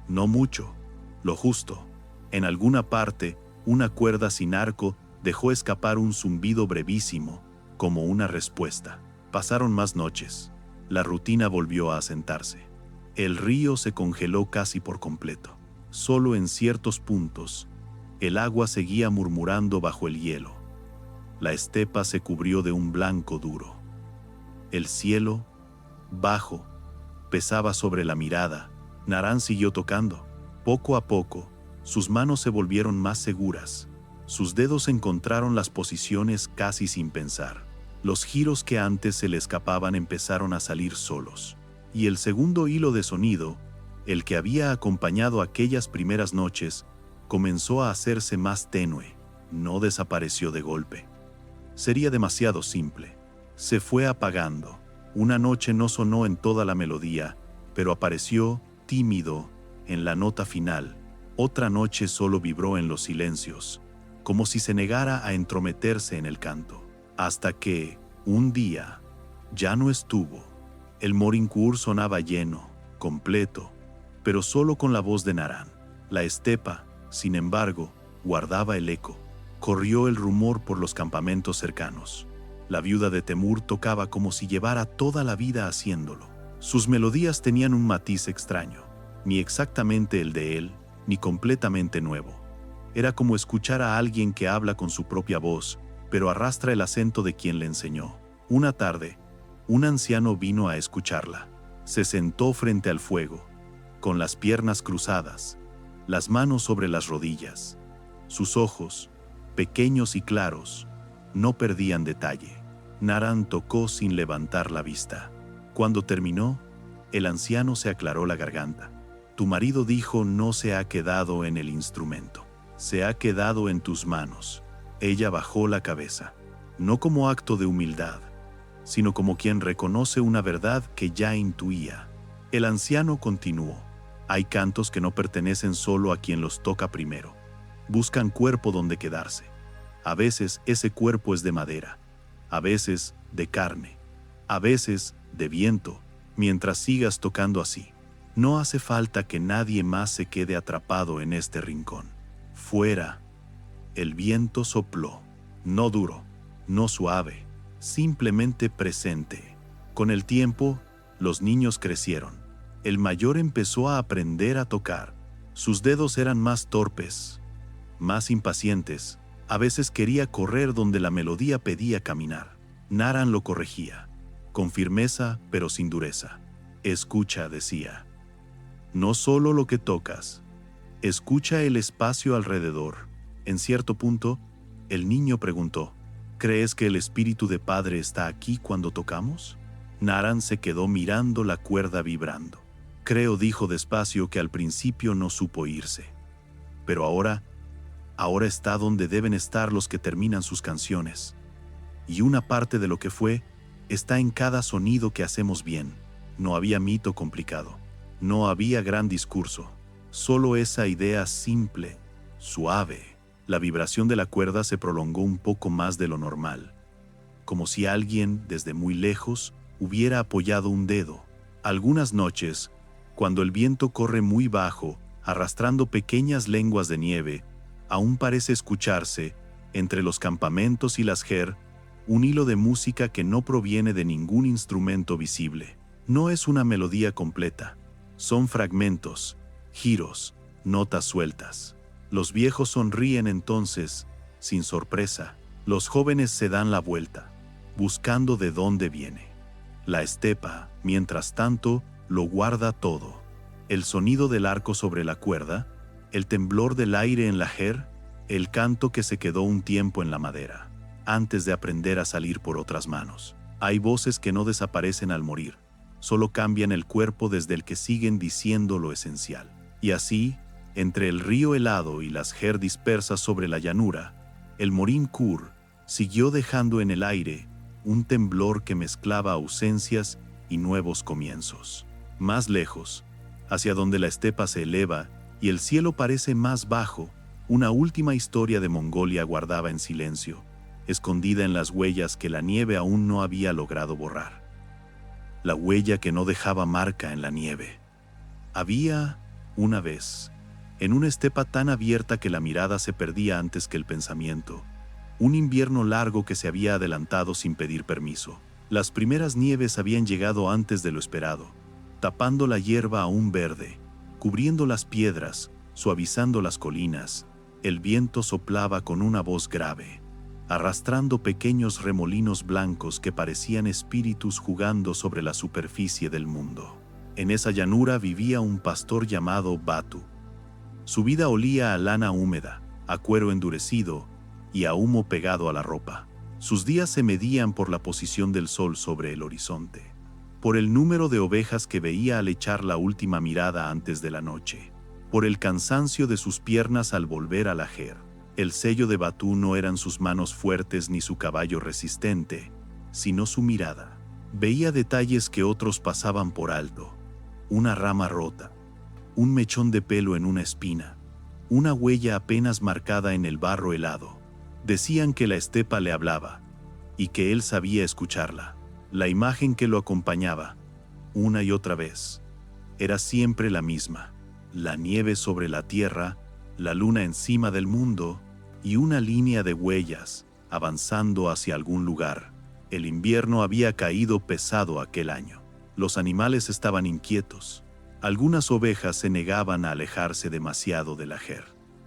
No mucho, lo justo. En alguna parte, una cuerda sin arco dejó escapar un zumbido brevísimo, como una respuesta. Pasaron más noches. La rutina volvió a asentarse. El río se congeló casi por completo. Solo en ciertos puntos, el agua seguía murmurando bajo el hielo. La estepa se cubrió de un blanco duro. El cielo, bajo, pesaba sobre la mirada. Naran siguió tocando. Poco a poco, sus manos se volvieron más seguras. Sus dedos encontraron las posiciones casi sin pensar. Los giros que antes se le escapaban empezaron a salir solos. Y el segundo hilo de sonido, el que había acompañado aquellas primeras noches, comenzó a hacerse más tenue. No desapareció de golpe. Sería demasiado simple. Se fue apagando. Una noche no sonó en toda la melodía, pero apareció, tímido, en la nota final. Otra noche solo vibró en los silencios, como si se negara a entrometerse en el canto. Hasta que, un día, ya no estuvo. El Morin Kur sonaba lleno, completo, pero solo con la voz de Naran. La estepa, sin embargo, guardaba el eco. Corrió el rumor por los campamentos cercanos. La viuda de Temur tocaba como si llevara toda la vida haciéndolo. Sus melodías tenían un matiz extraño, ni exactamente el de él, ni completamente nuevo. Era como escuchar a alguien que habla con su propia voz, pero arrastra el acento de quien le enseñó. Una tarde, un anciano vino a escucharla. Se sentó frente al fuego, con las piernas cruzadas, las manos sobre las rodillas. Sus ojos, pequeños y claros, no perdían detalle. Naran tocó sin levantar la vista. Cuando terminó, el anciano se aclaró la garganta. Tu marido dijo no se ha quedado en el instrumento, se ha quedado en tus manos. Ella bajó la cabeza, no como acto de humildad, sino como quien reconoce una verdad que ya intuía. El anciano continuó. Hay cantos que no pertenecen solo a quien los toca primero. Buscan cuerpo donde quedarse. A veces ese cuerpo es de madera, a veces de carne, a veces de viento. Mientras sigas tocando así, no hace falta que nadie más se quede atrapado en este rincón. Fuera. El viento sopló, no duro, no suave, simplemente presente. Con el tiempo, los niños crecieron. El mayor empezó a aprender a tocar. Sus dedos eran más torpes, más impacientes. A veces quería correr donde la melodía pedía caminar. Naran lo corregía, con firmeza pero sin dureza. Escucha, decía. No solo lo que tocas, escucha el espacio alrededor. En cierto punto, el niño preguntó, ¿crees que el espíritu de padre está aquí cuando tocamos? Naran se quedó mirando la cuerda vibrando. Creo, dijo despacio, que al principio no supo irse. Pero ahora está donde deben estar los que terminan sus canciones. Y una parte de lo que fue está en cada sonido que hacemos bien. No había mito complicado. No había gran discurso. Solo esa idea simple, suave. La vibración de la cuerda se prolongó un poco más de lo normal, como si alguien, desde muy lejos, hubiera apoyado un dedo. Algunas noches, cuando el viento corre muy bajo, arrastrando pequeñas lenguas de nieve, aún parece escucharse, entre los campamentos y las ger, un hilo de música que no proviene de ningún instrumento visible. No es una melodía completa, Son fragmentos, giros, notas sueltas. Los viejos sonríen entonces, sin sorpresa. Los jóvenes se dan la vuelta, buscando de dónde viene. La estepa, mientras tanto, lo guarda todo. El sonido del arco sobre la cuerda, el temblor del aire en la jer, el canto que se quedó un tiempo en la madera, antes de aprender a salir por otras manos. Hay voces que no desaparecen al morir, solo cambian el cuerpo desde el que siguen diciendo lo esencial. Y así, entre el río helado y las jer dispersas sobre la llanura, el Morín Kur siguió dejando en el aire un temblor que mezclaba ausencias y nuevos comienzos. Más lejos, hacia donde la estepa se eleva y el cielo parece más bajo, una última historia de Mongolia guardaba en silencio, escondida en las huellas que la nieve aún no había logrado borrar. La huella que no dejaba marca en la nieve. Había, una vez, en una estepa tan abierta que la mirada se perdía antes que el pensamiento, un invierno largo que se había adelantado sin pedir permiso. Las primeras nieves habían llegado antes de lo esperado, tapando la hierba aún verde, cubriendo las piedras, suavizando las colinas. El viento soplaba con una voz grave, arrastrando pequeños remolinos blancos que parecían espíritus jugando sobre la superficie del mundo. En esa llanura vivía un pastor llamado Batu. Su vida olía a lana húmeda, a cuero endurecido y a humo pegado a la ropa. Sus días se medían por la posición del sol sobre el horizonte, por el número de ovejas que veía al echar la última mirada antes de la noche, por el cansancio de sus piernas al volver a la jer. El sello de Batu no eran sus manos fuertes ni su caballo resistente, sino su mirada. Veía detalles que otros pasaban por alto: una rama rota, un mechón de pelo en una espina, una huella apenas marcada en el barro helado. Decían que la estepa le hablaba, y que él sabía escucharla. La imagen que lo acompañaba, una y otra vez, era siempre la misma: la nieve sobre la tierra, la luna encima del mundo, y una línea de huellas, avanzando hacia algún lugar. El invierno había caído pesado aquel año. Los animales estaban inquietos. Algunas ovejas se negaban a alejarse demasiado de la jer.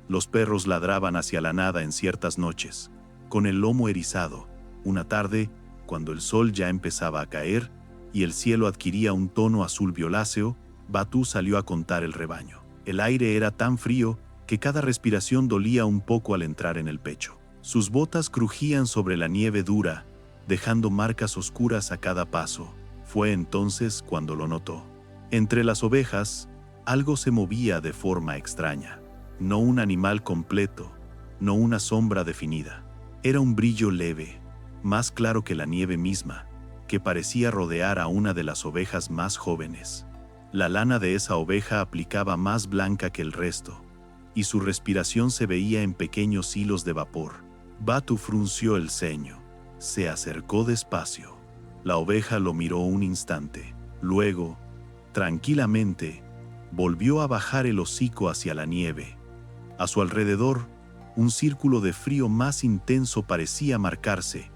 Los perros ladraban hacia la nada en ciertas noches, con el lomo erizado. Una tarde, cuando el sol ya empezaba a caer y el cielo adquiría un tono azul violáceo, Batu salió a contar el rebaño. El aire era tan frío que cada respiración dolía un poco al entrar en el pecho. Sus botas crujían sobre la nieve dura, dejando marcas oscuras a cada paso. Fue entonces cuando lo notó. Entre las ovejas, algo se movía de forma extraña. No un animal completo, no una sombra definida. Era un brillo leve, más claro que la nieve misma, que parecía rodear a una de las ovejas más jóvenes. La lana de esa oveja aplicaba más blanca que el resto, y su respiración se veía en pequeños hilos de vapor. Batu frunció el ceño. Se acercó despacio. La oveja lo miró un instante. Luego, tranquilamente, volvió a bajar el hocico hacia la nieve. A su alrededor, un círculo de frío más intenso parecía marcarse,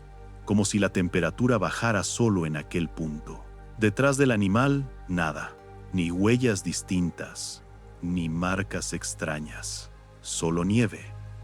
como si la temperatura bajara solo en aquel punto. Detrás del animal, nada, ni huellas distintas, ni marcas extrañas, solo nieve,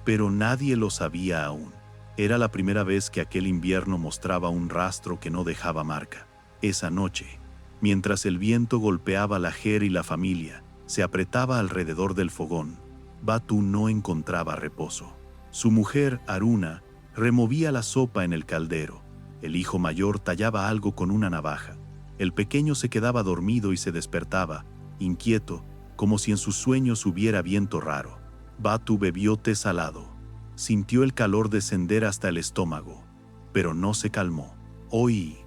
pero nadie lo sabía aún. Era la primera vez que aquel invierno mostraba un rastro que no dejaba marca. Esa noche, mientras el viento golpeaba la jer y la familia se apretaba alrededor del fogón, Batu no encontraba reposo. Su mujer, Aruna, removía la sopa en el caldero. El hijo mayor tallaba algo con una navaja. El pequeño se quedaba dormido y se despertaba, inquieto, como si en sus sueños hubiera viento raro. Batu bebió té salado. Sintió el calor descender hasta el estómago, pero no se calmó. «Hoy»,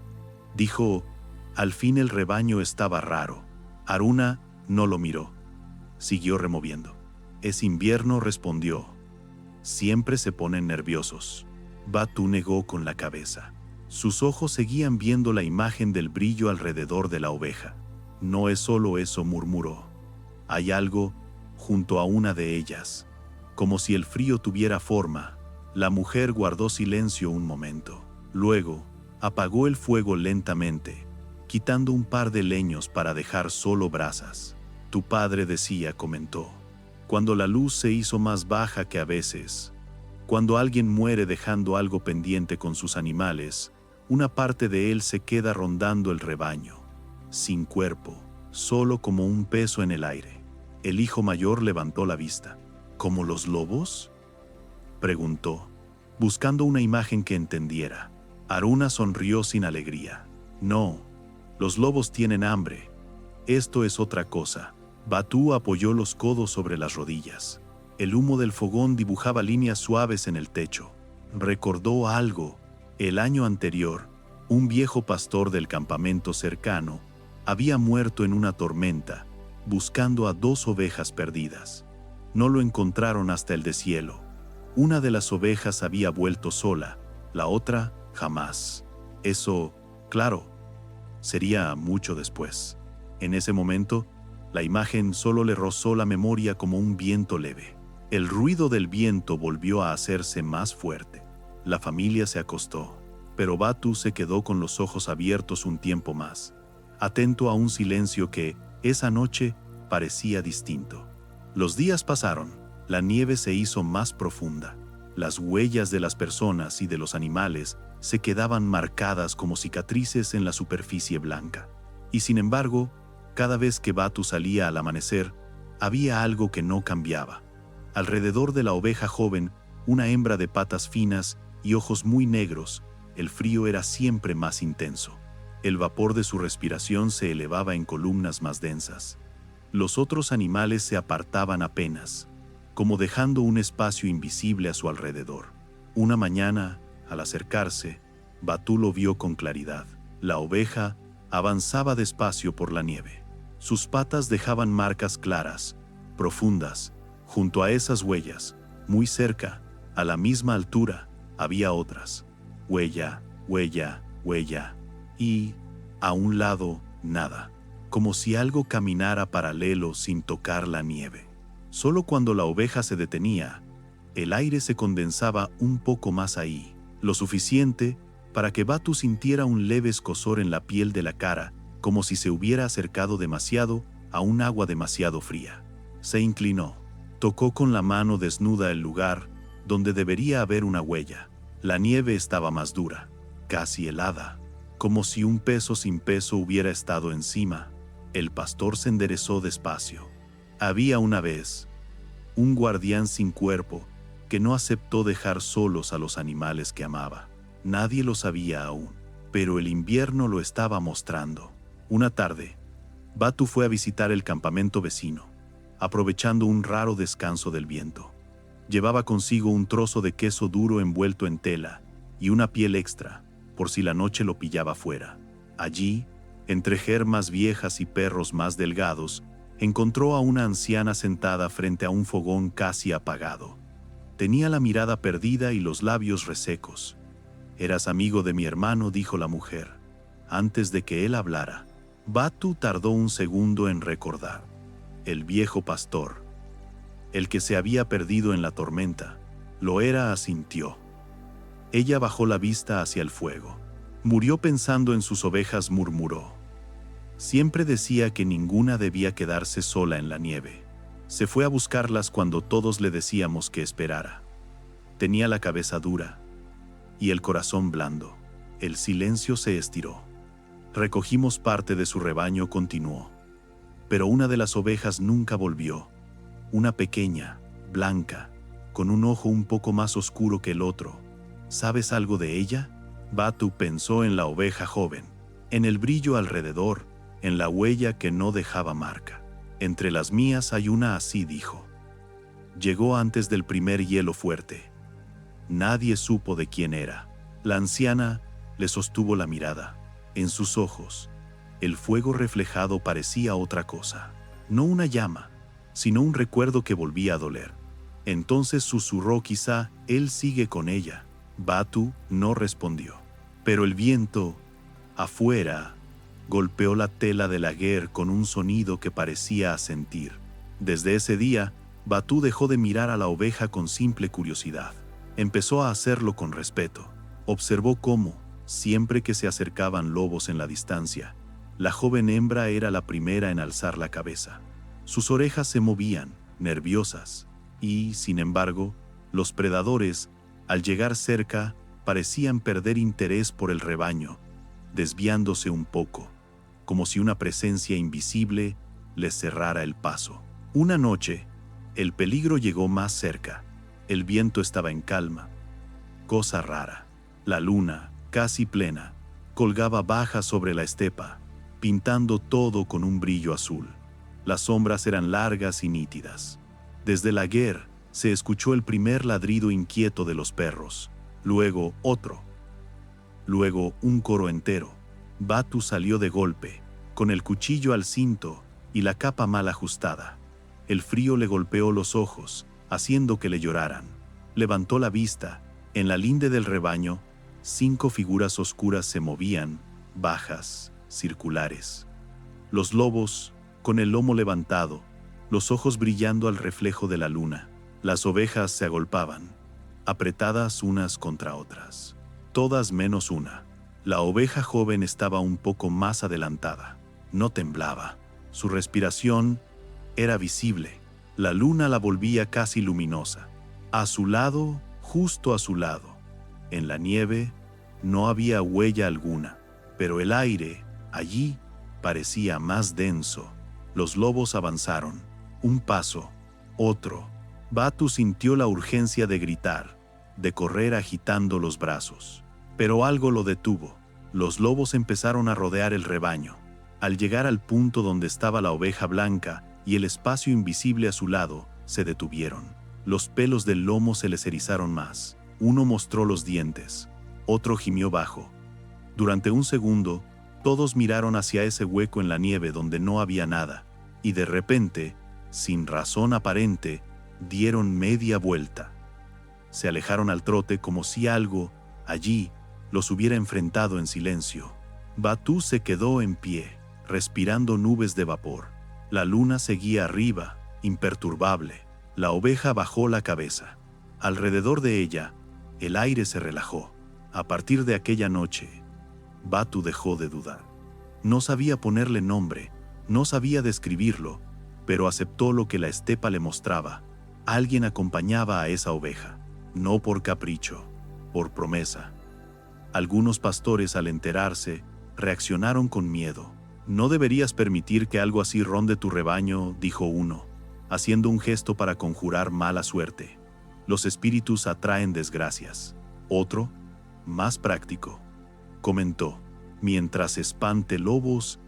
dijo, al fin el rebaño estaba raro. Aruna no lo miró. Siguió removiendo. «Es invierno», respondió. «Siempre se ponen nerviosos». Batu negó con la cabeza. Sus ojos seguían viendo la imagen del brillo alrededor de la oveja. «No es solo eso», murmuró. «Hay algo junto a una de ellas, como si el frío tuviera forma». La mujer guardó silencio un momento. Luego, apagó el fuego lentamente, quitando un par de leños para dejar solo brasas. Tu padre decía, comentó, cuando la luz se hizo más baja que a veces. Cuando alguien muere dejando algo pendiente con sus animales, una parte de él se queda rondando el rebaño, sin cuerpo, solo como un peso en el aire. El hijo mayor levantó la vista. ¿Como los lobos?, preguntó, buscando una imagen que entendiera. Aruna sonrió sin alegría. No, los lobos tienen hambre. Esto es otra cosa. Batu apoyó los codos sobre las rodillas. El humo del fogón dibujaba líneas suaves en el techo. Recordó algo. El año anterior, un viejo pastor del campamento cercano había muerto en una tormenta, buscando a 2 ovejas perdidas. No lo encontraron hasta el deshielo. Una de las ovejas había vuelto sola, la otra jamás. Eso, claro, sería mucho después. En ese momento, la imagen solo le rozó la memoria como un viento leve. El ruido del viento volvió a hacerse más fuerte. La familia se acostó, pero Batu se quedó con los ojos abiertos un tiempo más, atento a un silencio que, esa noche, parecía distinto. Los días pasaron, la nieve se hizo más profunda. Las huellas de las personas y de los animales se quedaban marcadas como cicatrices en la superficie blanca. Y sin embargo, cada vez que Batu salía al amanecer, había algo que no cambiaba. Alrededor de la oveja joven, una hembra de patas finas y ojos muy negros, el frío era siempre más intenso. El vapor de su respiración se elevaba en columnas más densas. Los otros animales se apartaban apenas, como dejando un espacio invisible a su alrededor. Una mañana, al acercarse, Batu lo vio con claridad. La oveja avanzaba despacio por la nieve. Sus patas dejaban marcas claras, profundas. Junto a esas huellas, muy cerca, a la misma altura, había otras. Huella, huella, huella. Y, a un lado, nada. Como si algo caminara paralelo sin tocar la nieve. Solo cuando la oveja se detenía, el aire se condensaba un poco más ahí, lo suficiente para que Batu sintiera un leve escozor en la piel de la cara, como si se hubiera acercado demasiado a un agua demasiado fría. Se inclinó, tocó con la mano desnuda el lugar donde debería haber una huella. La nieve estaba más dura, casi helada, como si un peso sin peso hubiera estado encima. El pastor se enderezó despacio. Había una vez un guardián sin cuerpo que no aceptó dejar solos a los animales que amaba. Nadie lo sabía aún, pero el invierno lo estaba mostrando. Una tarde, Batu fue a visitar el campamento vecino, aprovechando un raro descanso del viento. Llevaba consigo un trozo de queso duro envuelto en tela y una piel extra, por si la noche lo pillaba fuera. Allí, entre germas viejas y perros más delgados, encontró a una anciana sentada frente a un fogón casi apagado. Tenía la mirada perdida y los labios resecos. «Eras amigo de mi hermano», dijo la mujer. Antes de que él hablara, Batu tardó un segundo en recordar. El viejo pastor, el que se había perdido en la tormenta, lo era, asintió. Ella bajó la vista hacia el fuego. Murió pensando en sus ovejas, murmuró. Siempre decía que ninguna debía quedarse sola en la nieve. Se fue a buscarlas cuando todos le decíamos que esperara. Tenía la cabeza dura y el corazón blando. El silencio se estiró. Recogimos parte de su rebaño, continuó. Pero una de las ovejas nunca volvió. Una pequeña, blanca, con un ojo un poco más oscuro que el otro. ¿Sabes algo de ella? Batu pensó en la oveja joven, en el brillo alrededor, en la huella que no dejaba marca. Entre las mías hay una así, dijo. Llegó antes del primer hielo fuerte. Nadie supo de quién era. La anciana le sostuvo la mirada. En sus ojos, el fuego reflejado parecía otra cosa. No una llama, sino un recuerdo que volvía a doler. Entonces susurró, quizá él sigue con ella. Batu no respondió. Pero el viento, afuera, golpeó la tela de la guer con un sonido que parecía asentir. Desde ese día, Batu dejó de mirar a la oveja con simple curiosidad. Empezó a hacerlo con respeto. Observó cómo, siempre que se acercaban lobos en la distancia, la joven hembra era la primera en alzar la cabeza. Sus orejas se movían, nerviosas, y, sin embargo, los predadores, al llegar cerca, parecían perder interés por el rebaño, desviándose un poco, como si una presencia invisible les cerrara el paso. Una noche, el peligro llegó más cerca. El viento estaba en calma. Cosa rara. La luna, casi plena, colgaba baja sobre la estepa, pintando todo con un brillo azul. Las sombras eran largas y nítidas. Desde la guerra se escuchó el primer ladrido inquieto de los perros, luego otro, luego un coro entero. Batu salió de golpe, con el cuchillo al cinto y la capa mal ajustada. El frío le golpeó los ojos, haciendo que le lloraran. Levantó la vista. En la linde del rebaño, 5 figuras oscuras se movían, bajas, circulares. Los lobos, con el lomo levantado, los ojos brillando al reflejo de la luna. Las ovejas se agolpaban, apretadas unas contra otras. Todas menos una. La oveja joven estaba un poco más adelantada. No temblaba. Su respiración era visible. La luna la volvía casi luminosa. A su lado, justo a su lado, en la nieve, no había huella alguna, pero el aire, allí, parecía más denso. Los lobos avanzaron. Un paso, otro. Batu sintió la urgencia de gritar, de correr agitando los brazos. Pero algo lo detuvo. Los lobos empezaron a rodear el rebaño. Al llegar al punto donde estaba la oveja blanca y el espacio invisible a su lado, se detuvieron. Los pelos del lomo se les erizaron más. Uno mostró los dientes, otro gimió bajo. Durante un segundo, todos miraron hacia ese hueco en la nieve donde no había nada, y de repente, sin razón aparente, dieron media vuelta. Se alejaron al trote como si algo, allí, los hubiera enfrentado en silencio. Batu se quedó en pie, respirando nubes de vapor. La luna seguía arriba, imperturbable. La oveja bajó la cabeza. Alrededor de ella, el aire se relajó. A partir de aquella noche, Batu dejó de dudar. No sabía ponerle nombre, no sabía describirlo, pero aceptó lo que la estepa le mostraba. Alguien acompañaba a esa oveja, no por capricho, por promesa. Algunos pastores, al enterarse, reaccionaron con miedo. «No deberías permitir que algo así ronde tu rebaño», dijo uno, haciendo un gesto para conjurar mala suerte. «Los espíritus atraen desgracias». Otro, más práctico, comentó: «Mientras espante lobos,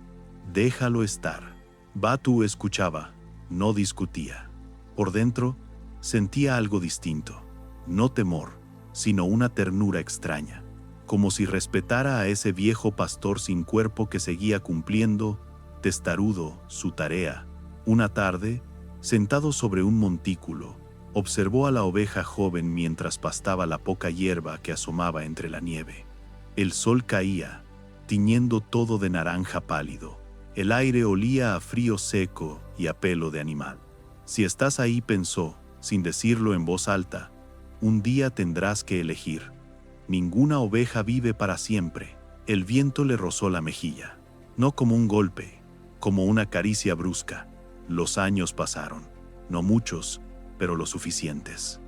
déjalo estar». Batu escuchaba, no discutía. Por dentro, sentía algo distinto. No temor, sino una ternura extraña. Como si respetara a ese viejo pastor sin cuerpo que seguía cumpliendo, testarudo, su tarea. Una tarde, sentado sobre un montículo, observó a la oveja joven mientras pastaba la poca hierba que asomaba entre la nieve. El sol caía, tiñendo todo de naranja pálido. El aire olía a frío seco y a pelo de animal. «Si estás ahí», pensó, sin decirlo en voz alta, «un día tendrás que elegir. Ninguna oveja vive para siempre». El viento le rozó la mejilla. No como un golpe, como una caricia brusca. Los años pasaron. No muchos, pero lo suficientes.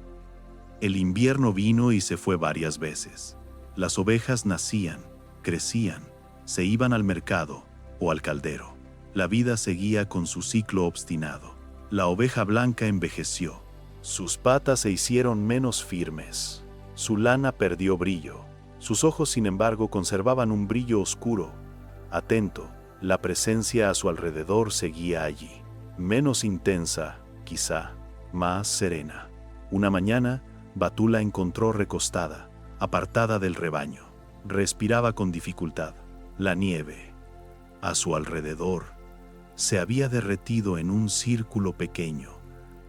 El invierno vino y se fue varias veces. Las ovejas nacían, crecían, se iban al mercado o al caldero. La vida seguía con su ciclo obstinado. La oveja blanca envejeció. Sus patas se hicieron menos firmes. Su lana perdió brillo. Sus ojos, sin embargo, conservaban un brillo oscuro, atento. La presencia a su alrededor seguía allí. Menos intensa, quizá, más serena. Una mañana, Batu la encontró recostada, apartada del rebaño. Respiraba con dificultad. La nieve, a su alrededor, se había derretido en un círculo pequeño,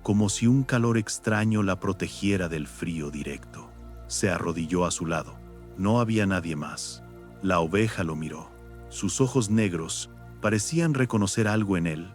como si un calor extraño la protegiera del frío directo. Se arrodilló a su lado. No había nadie más. La oveja lo miró. Sus ojos negros parecían reconocer algo en él,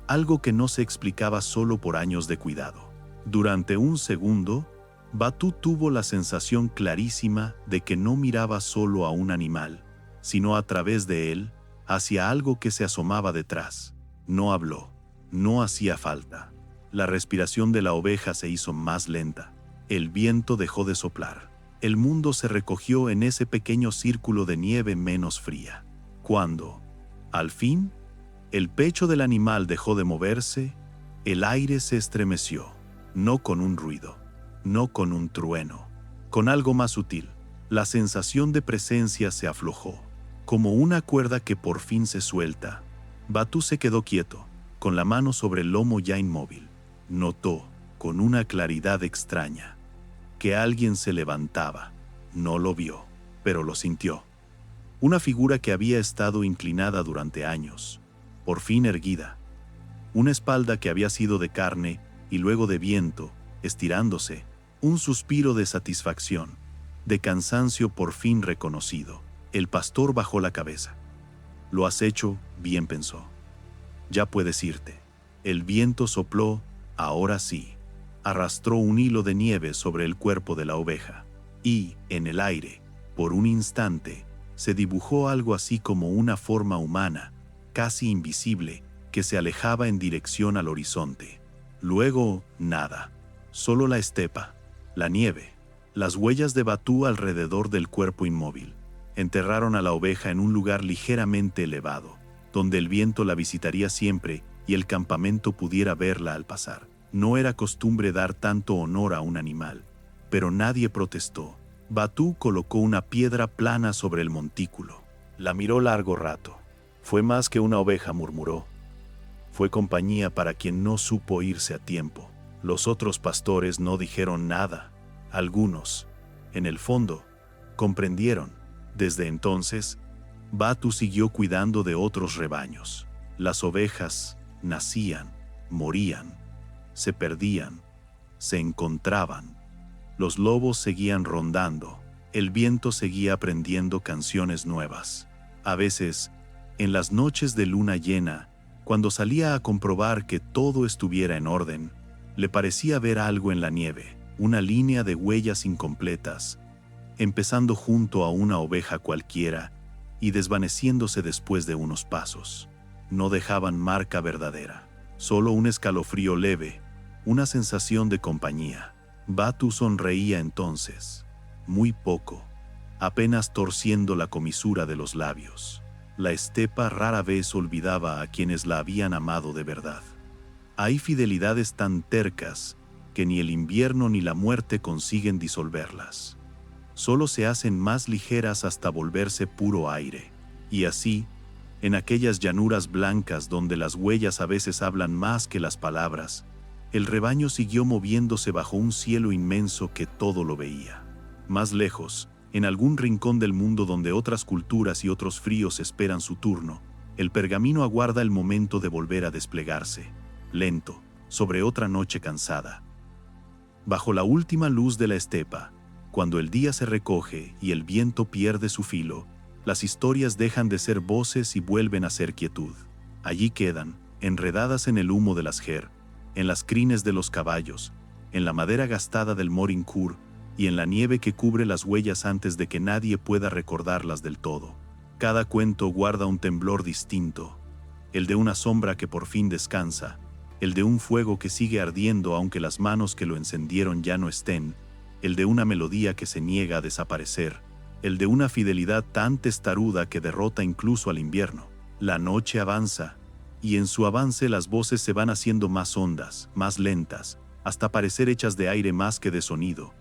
algo que no se explicaba solo por años de cuidado. Durante un segundo, Batu tuvo la sensación clarísima de que no miraba solo a un animal, sino a través de él, hacia algo que se asomaba detrás. No habló, No hacía falta. La respiración de la oveja se hizo más lenta. El viento dejó de soplar. El mundo se recogió en ese pequeño círculo de nieve menos fría. Cuando, al fin, el pecho del animal dejó de moverse, el aire se estremeció, no con un ruido, no con un trueno, con algo más sutil. La sensación de presencia se aflojó, como una cuerda que por fin se suelta. Batú se quedó quieto, con la mano sobre el lomo ya inmóvil. Notó, con una claridad extraña, que alguien se levantaba. No lo vio, pero lo sintió. Una figura que había estado inclinada durante años, por fin erguida. Una espalda que había sido de carne y luego de viento, estirándose. Un suspiro de satisfacción, de cansancio por fin reconocido. El pastor bajó la cabeza. «Lo has hecho bien», pensó. «Ya puedes irte». El viento sopló, ahora sí. Arrastró un hilo de nieve sobre el cuerpo de la oveja. Y, en el aire, por un instante, se dibujó algo así como una forma humana, casi invisible, que se alejaba en dirección al horizonte. Luego, nada. Solo la estepa, la nieve, las huellas de Batú alrededor del cuerpo inmóvil. Enterraron a la oveja en un lugar ligeramente elevado, donde el viento la visitaría siempre y el campamento pudiera verla al pasar. No era costumbre dar tanto honor a un animal, pero nadie protestó. Batú colocó una piedra plana sobre el montículo. La miró largo rato. «Fue más que una oveja», murmuró. «Fue compañía para quien no supo irse a tiempo». Los otros pastores no dijeron nada. Algunos, en el fondo, comprendieron. Desde entonces, Batú siguió cuidando de otros rebaños. Las ovejas nacían, morían, se perdían, se encontraban. Los lobos seguían rondando. El viento seguía aprendiendo canciones nuevas. A veces, en las noches de luna llena, cuando salía a comprobar que todo estuviera en orden, le parecía ver algo en la nieve, una línea de huellas incompletas, empezando junto a una oveja cualquiera y desvaneciéndose después de unos pasos. No dejaban marca verdadera, solo un escalofrío leve, una sensación de compañía. Batú sonreía entonces, muy poco, apenas torciendo la comisura de los labios. La estepa rara vez olvidaba a quienes la habían amado de verdad. Hay fidelidades tan tercas que ni el invierno ni la muerte consiguen disolverlas. Solo se hacen más ligeras hasta volverse puro aire. Y así, en aquellas llanuras blancas donde las huellas a veces hablan más que las palabras, el rebaño siguió moviéndose bajo un cielo inmenso que todo lo veía. Más lejos, en algún rincón del mundo donde otras culturas y otros fríos esperan su turno, el pergamino aguarda el momento de volver a desplegarse, lento, sobre otra noche cansada. Bajo la última luz de la estepa, cuando el día se recoge y el viento pierde su filo, las historias dejan de ser voces y vuelven a ser quietud. Allí quedan, enredadas en el humo de las ger, en las crines de los caballos, en la madera gastada del Morincourt y en la nieve que cubre las huellas antes de que nadie pueda recordarlas del todo. Cada cuento guarda un temblor distinto, el de una sombra que por fin descansa, el de un fuego que sigue ardiendo aunque las manos que lo encendieron ya no estén, el de una melodía que se niega a desaparecer, el de una fidelidad tan testaruda que derrota incluso al invierno. La noche avanza, y en su avance las voces se van haciendo más hondas, más lentas, hasta parecer hechas de aire más que de sonido.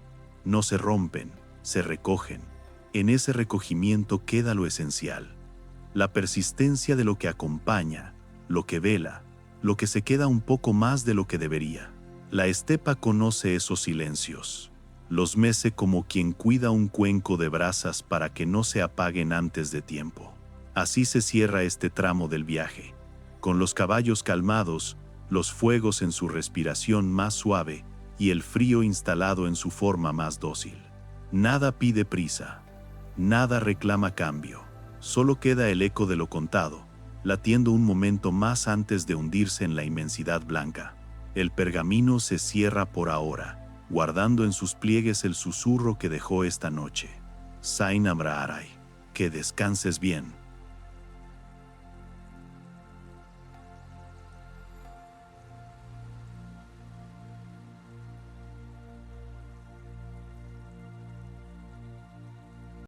No se rompen, se recogen. En ese recogimiento queda lo esencial, la persistencia de lo que acompaña, lo que vela, lo que se queda un poco más de lo que debería. La estepa conoce esos silencios. Los mece como quien cuida un cuenco de brasas para que no se apaguen antes de tiempo. Así se cierra este tramo del viaje, con los caballos calmados, los fuegos en su respiración más suave y el frío instalado en su forma más dócil. Nada pide prisa, nada reclama cambio, solo queda el eco de lo contado, latiendo un momento más antes de hundirse en la inmensidad blanca. El pergamino se cierra por ahora, guardando en sus pliegues el susurro que dejó esta noche. Sain Amraaray, que descanses bien.